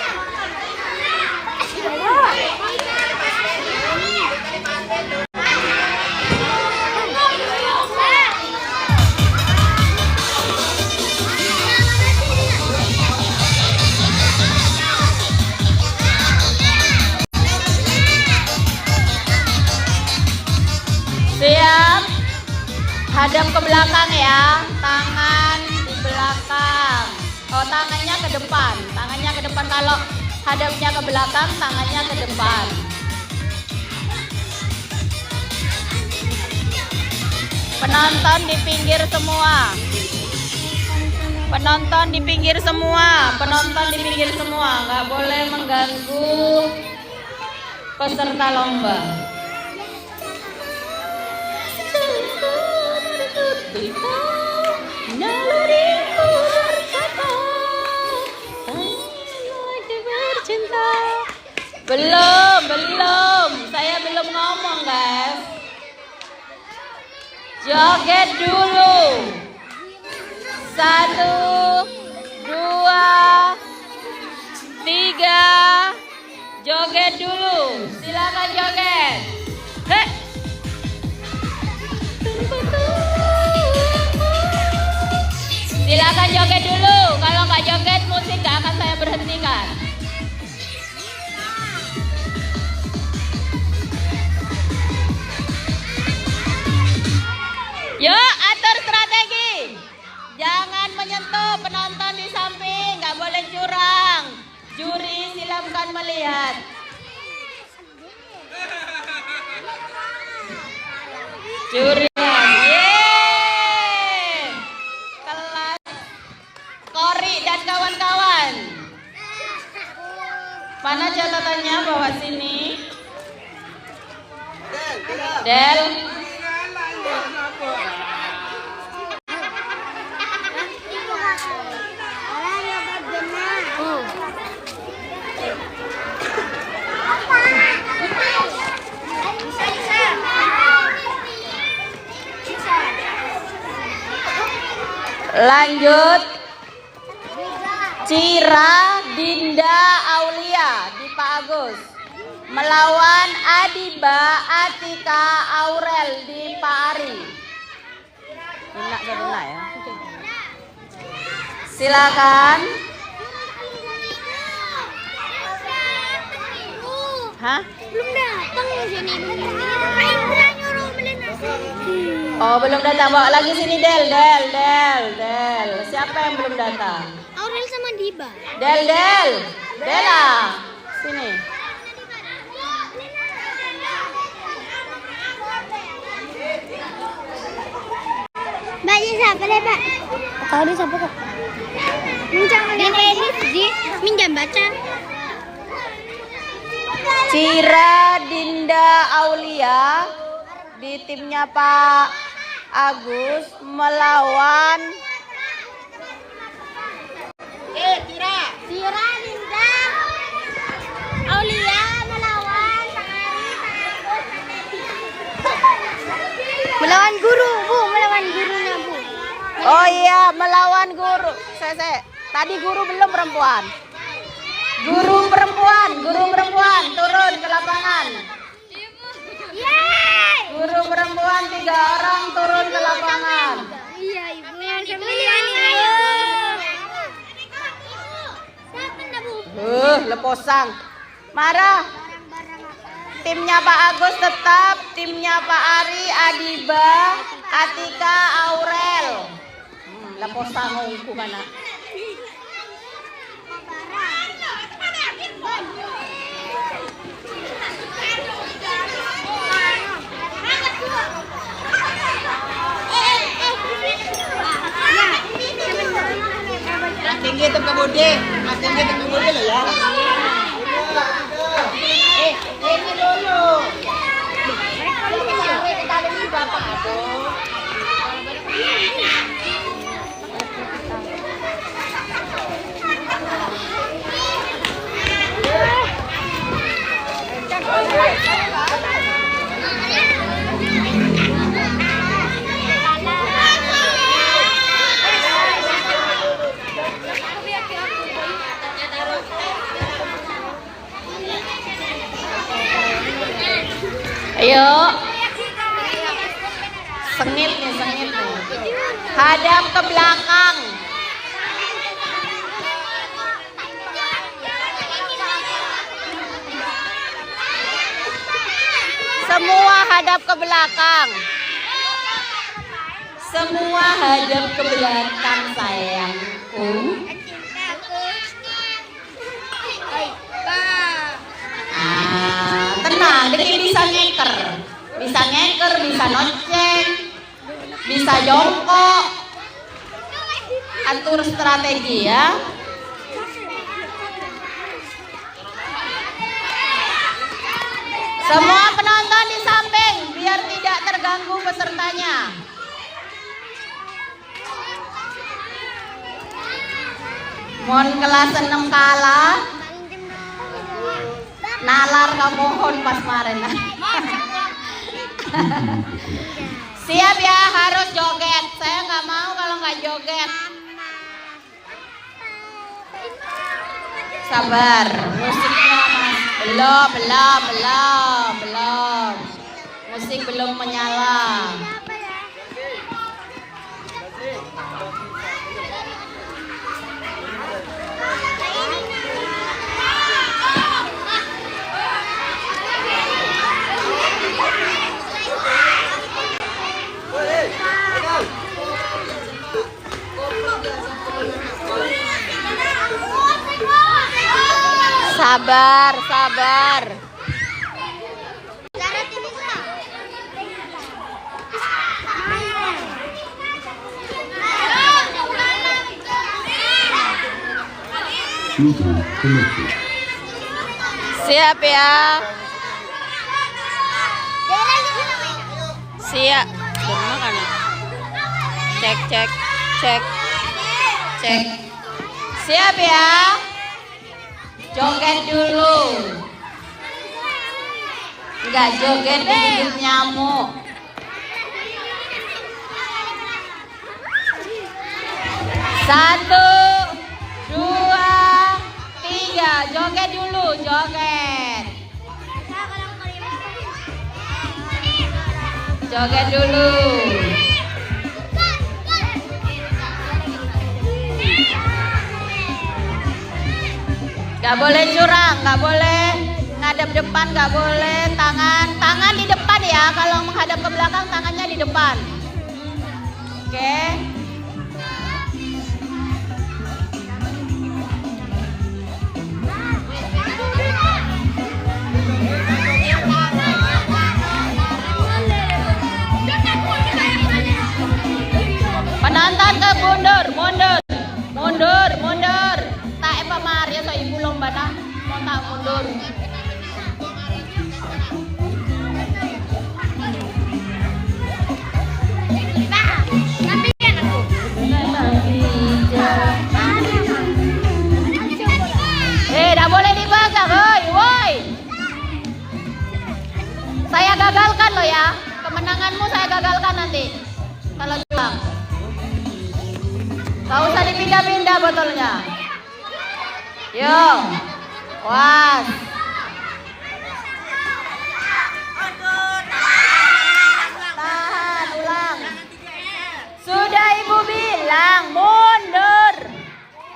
Siap. Hadap ke belakang ya. Tangan di belakang. Oh, tangannya ke depan. Tangannya ke depan. Kalau hadapnya ke belakang, tangannya ke depan. Penonton di pinggir semua. Penonton di pinggir semua. Nggak boleh mengganggu peserta lomba. Belum. Saya belum ngomong, guys. Joget dulu. 1, 2, 3. Joget dulu. Silakan joget. Hei. Silakan joget dulu. Kalau nggak joget, musik nggak akan saya berhentikan. Yuk, atur strategi. Jangan menyentuh penonton di samping, nggak boleh curang. Juri silakan melihat. Juri. Kelas Kori dan kawan-kawan. Mana catatannya? Bawa sini. Del. Lanjut. Cira Dinda Aulia di Pak Agus melawan Adiba Atika Aurel di Pak Ari. Enak ya. Silakan. Hah? Belum datang sini. Oh, belum datang. Bawa lagi sini, Del. Siapa yang belum datang? Aurel sama Diba. Dela. Sini. Mbaknya siapa deh, Pak? Tahu di siapa kok? Minjam di minjam baca. Cira Dinda Aulia di timnya Pak Agus melawan Tira. Cira Dinda Aulia melawan melawan guru, Bu, melawan gurunya, Bu. Oh iya, melawan guru. Tadi guru belum perempuan. Guru perempuan turun ke lapangan. Yeay! Guru perempuan 3 orang turun ke lapangan. Iya, Ibu. Leposang. Marah. Timnya Pak Agus tetap, timnya Pak Ari, Adiba, Atika, Aurel. Leposang ngungku mana? Tinggi itu ke budi. Tinggi itu ke budi loh ya. Ini dulu. Ini bapak aduh. Ayo. Sengit nih. Hadap ke belakang. Semua hadap ke belakang. Semua hadap ke belakang, sayangku. Tenang, Deki bisa ngeker, bisa noceng, bisa jongkok, atur strategi ya. Semua penonton di samping biar tidak terganggu pesertanya. Mohon kelas 6 kalah. Nalar kamohon pas kemarin. Siap ya, harus joget. Saya nggak mau kalau nggak joget. Sabar, musiknya mas. Belum. Musik belum menyala. Sabar. Siap ya. Siap. Cek. Siap ya. Joget dulu. Enggak joget digigit nyamuk. Satu, 2, 3. Joget dulu, joget. Joget dulu. Gak boleh curang, gak boleh ngadep depan, gak boleh tangan di depan ya. Kalau menghadap ke belakang tangannya di depan. Oke. mundur. Tidak boleh dipegang, woi. Saya gagalkan loh ya. Kemenanganmu saya gagalkan nanti. Kalau bilang. Gak usah dipindah-pindah botolnya. Yo. Was. Tahan, ulang. Sudah ibu bilang mundur.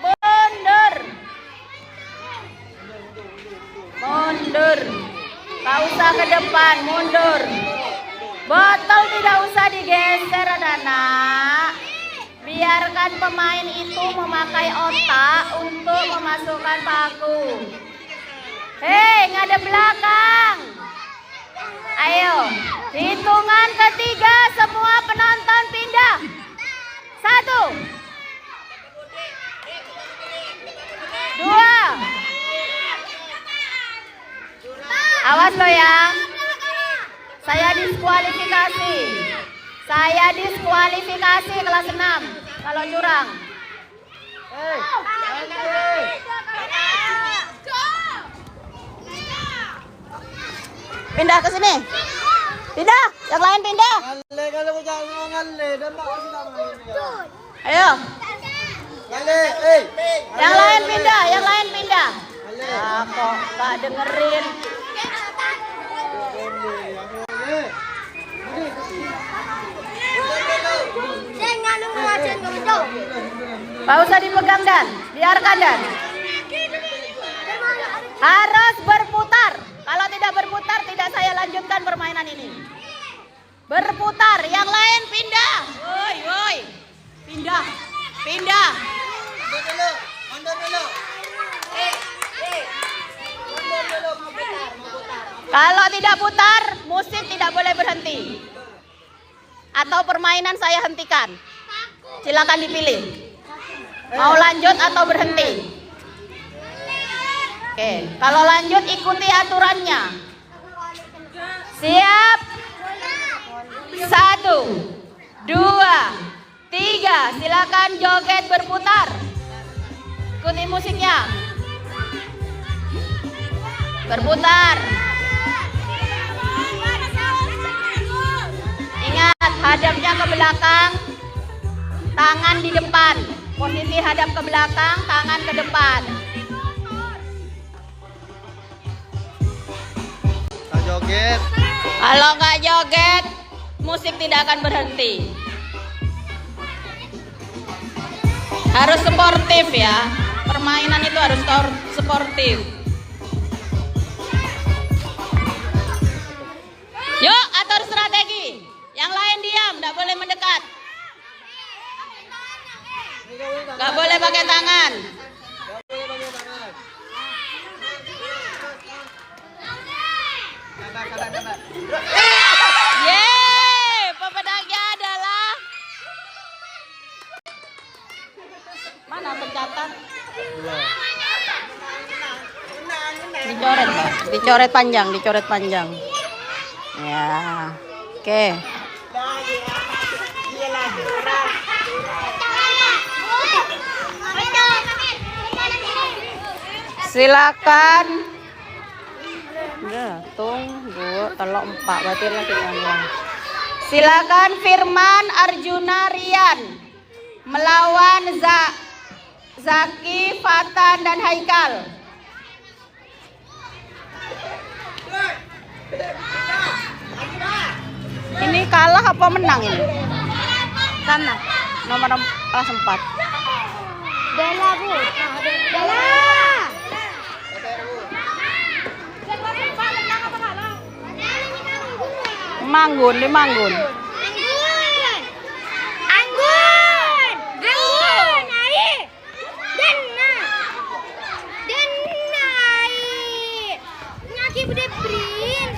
Mundur. Mundur. Gak usah ke depan, mundur. Botol tidak usah digeser, anak-anak. Biarkan pemain itu memakai otak untuk memasukkan paku. Hei, ngadep belakang. Ayo, hitungan ketiga semua penonton pindah. 1, 2. Awas lo ya. Saya diskualifikasi. Saya diskualifikasi kelas 6 kalau curang. Pindah ke sini. Pindah, yang lain pindah. Ayo. Yang lain pindah, yang lain pindah. Ah, kok gak dengerin. Gak usah dipegang Dan, biarkan Dan. Harus berputar. Kalau tidak berputar, tidak saya lanjutkan permainan ini. Berputar, yang lain pindah. Woi, woi. Pindah, pindah. Mundur dulu. Kalau tidak putar, musik tidak boleh berhenti. Atau permainan saya hentikan. Silakan dipilih. Mau lanjut atau berhenti? Oke, kalau lanjut ikuti aturannya. Siap? 1, 2, 3. Silakan joget berputar. Ikuti musiknya. Berputar. Ingat, hadapnya ke belakang, tangan di depan. Posisi hadap ke belakang, tangan ke depan. Joget. Kalau nggak joget, musik tidak akan berhenti. Harus sportif ya. Permainan itu harus sportif. Yuk, atur strategi. Yang lain diam, nggak boleh mendekat. Nggak boleh pakai tangan. Yeay, pemenangnya adalah mana pencatat? Dicoret, Pak. Dicoret panjang, dicoret panjang. Ya, oke. Silakan. Udah, tunggu, 2, 3, 4, berarti lagi yang. Silakan Firman Arjuna Rian melawan Zaki, Fatan dan Haikal. Ini kalah apa menang ini? Sana, nomor kelas 4. Bella, Bu. Bella. Manggun, di Manggun. Anggun. Ayo. Denai. Nyaki bude prin.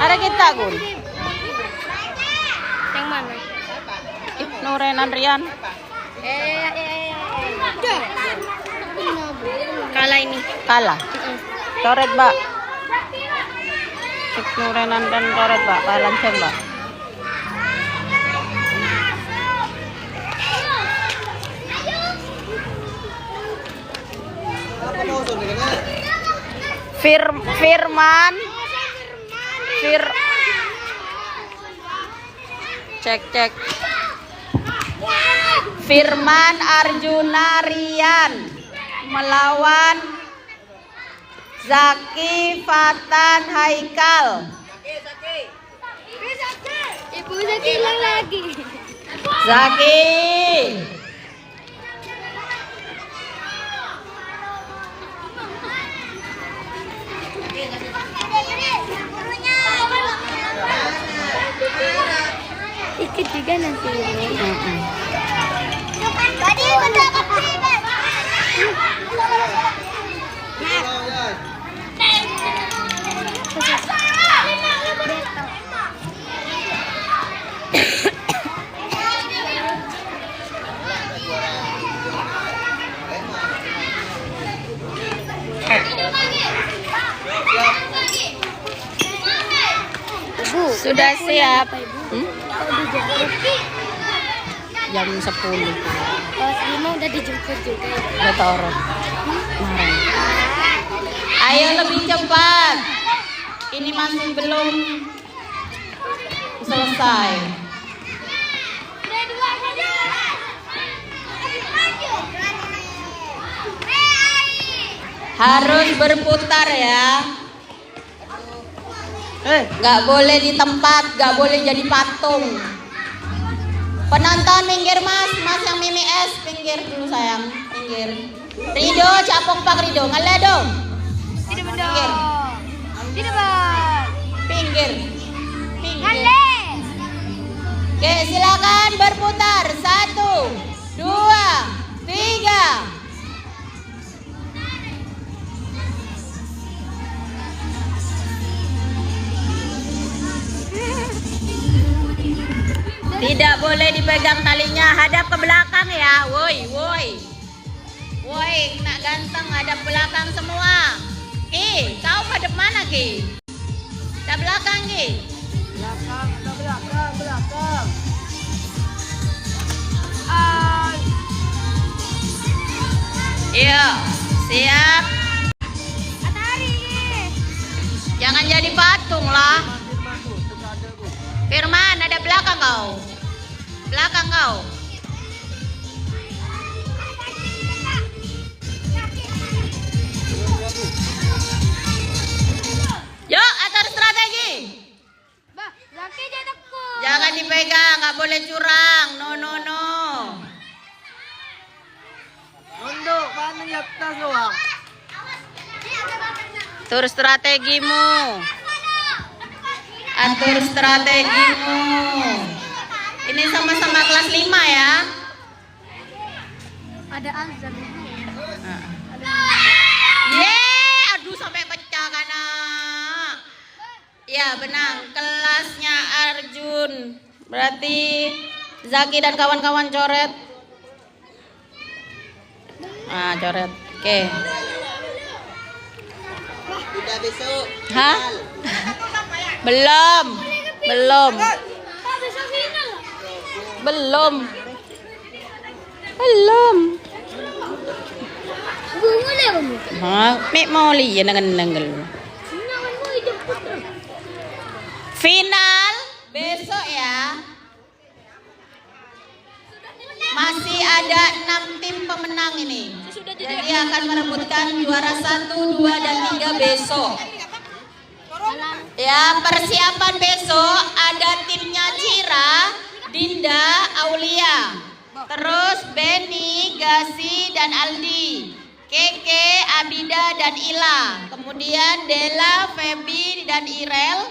Ada kita, Gun. Yang mana? Ibnu Renan Rian. Kalah ini. Kalah. Coret, Mbak. Cek nurenan dan coret, Mbak. Palancen, Mbak. Firman. Cek. Firman Arjuna Rian melawan Zaki Fatan Haikal. Ibu Zaki hilang lagi. Zaki. Ikut juga nanti. Sudah siap. Kalau dijemput. Jam 10. Kalau Lima udah dijemput juga. Udah toro. Ayo lebih cepat. Ini masih belum selesai. Harus berputar ya. Nggak boleh di tempat, nggak boleh jadi patung. Penonton minggir mas yang Mimi S, pinggir dulu sayang, pinggir. Rido, capok pak Rido, ngalah dong. Pinggir. Pinggir. Oke, silakan berputar. 1, 2, 3. Tidak boleh dipegang talinya, hadap ke belakang ya. Woi. Woi, nak ganteng hadap belakang semua. Ki, kau hadap mana Ki? Hadap belakang Ki. Belakang. Iya, siap. Jangan jadi patung lah. Firman, ada belakang kau. Belakang kau. Yuk, atur strategi. Jangan dipegang, nggak boleh curang. No. Atur strategimu. Atur strategimu. Ini sama-sama kelas 5 ya. Ada azan. Aduh sampai pecah kana. Ya benar, kelasnya Arjun. Berarti Zaki dan kawan-kawan coret. Coret. Oke. Udah besok. Hah? Belum. Mek mau lihat nanggel. Final besok ya. Masih ada 6 tim pemenang ini. Jadi akan merebutkan juara 1, 2, dan 3 besok. Ya, persiapan besok ada timnya Cira, Dinda, Aulia. Terus Benny, Gasi, dan Aldi. Keke, Abida, dan Ila. Kemudian Dela, Feby, dan Irel.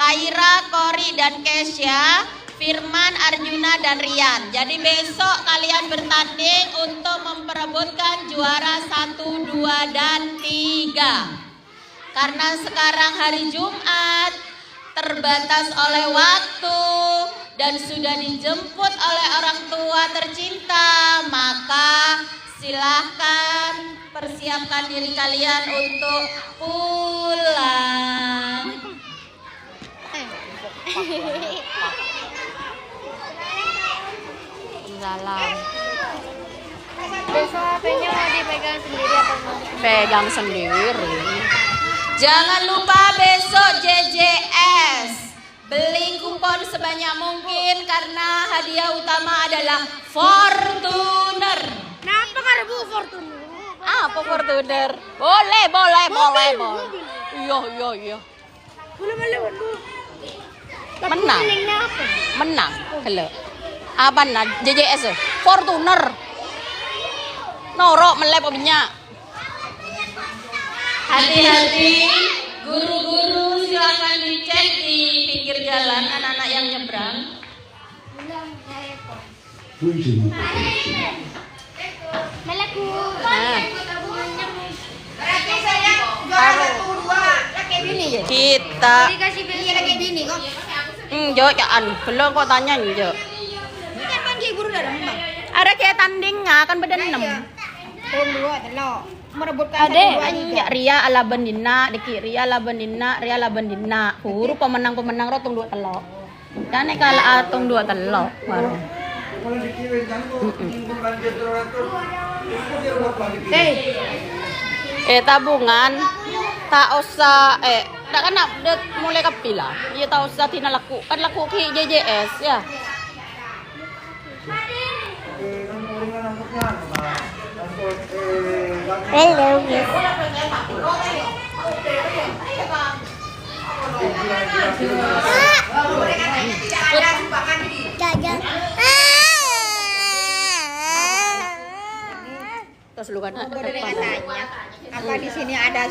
Kaira, Kori, dan Kesya. Firman, Arjuna, dan Rian. Jadi besok kalian bertanding untuk memperebutkan juara 1, 2, dan 3. Karena sekarang hari Jumat, terbatas oleh waktu, dan sudah dijemput oleh orang tua tercinta, maka silahkan persiapkan diri kalian untuk pulang. Salam. Besok HP-nya mau dipegang sendiri apa mau? Pegang sendiri. Jangan lupa besok JJS. Beli kupon sebanyak mungkin karena hadiah utama adalah Fortuner. Kenapa karbu Fortuner? Apa Fortuner? Boleh. Iya. Menang. Menang. Hello. Apa nah JJS? Fortuner. Norok melep minyak. Hati-hati, guru-guru silakan dicek di pinggir jalan anak-anak yang nyebrang. Melaku. Berarti saya juara 1, 2, ya kayak gini ya. Kita Dikasih beli kayak gini kok. Jo caan, belum kok tanya Jo. Ini kan panggil guru dah memang. Ada kayak tanding kan beda 6. Tahun 2 telok. Merebutkan Ade 1, 2, 3. Ria ala bandina, Deki Ria ala bandina. Huru pemenang-pemenang rotong 2 telok. Dan kalah atong 2 telok. Baru. Tabungan tak usah tak kena mulai kapila. Dia tak usah tina laku. Kan laku ki JJS ya. Hello. Jajan. Terus lu kan Gue dengan tanya, apa di sini ada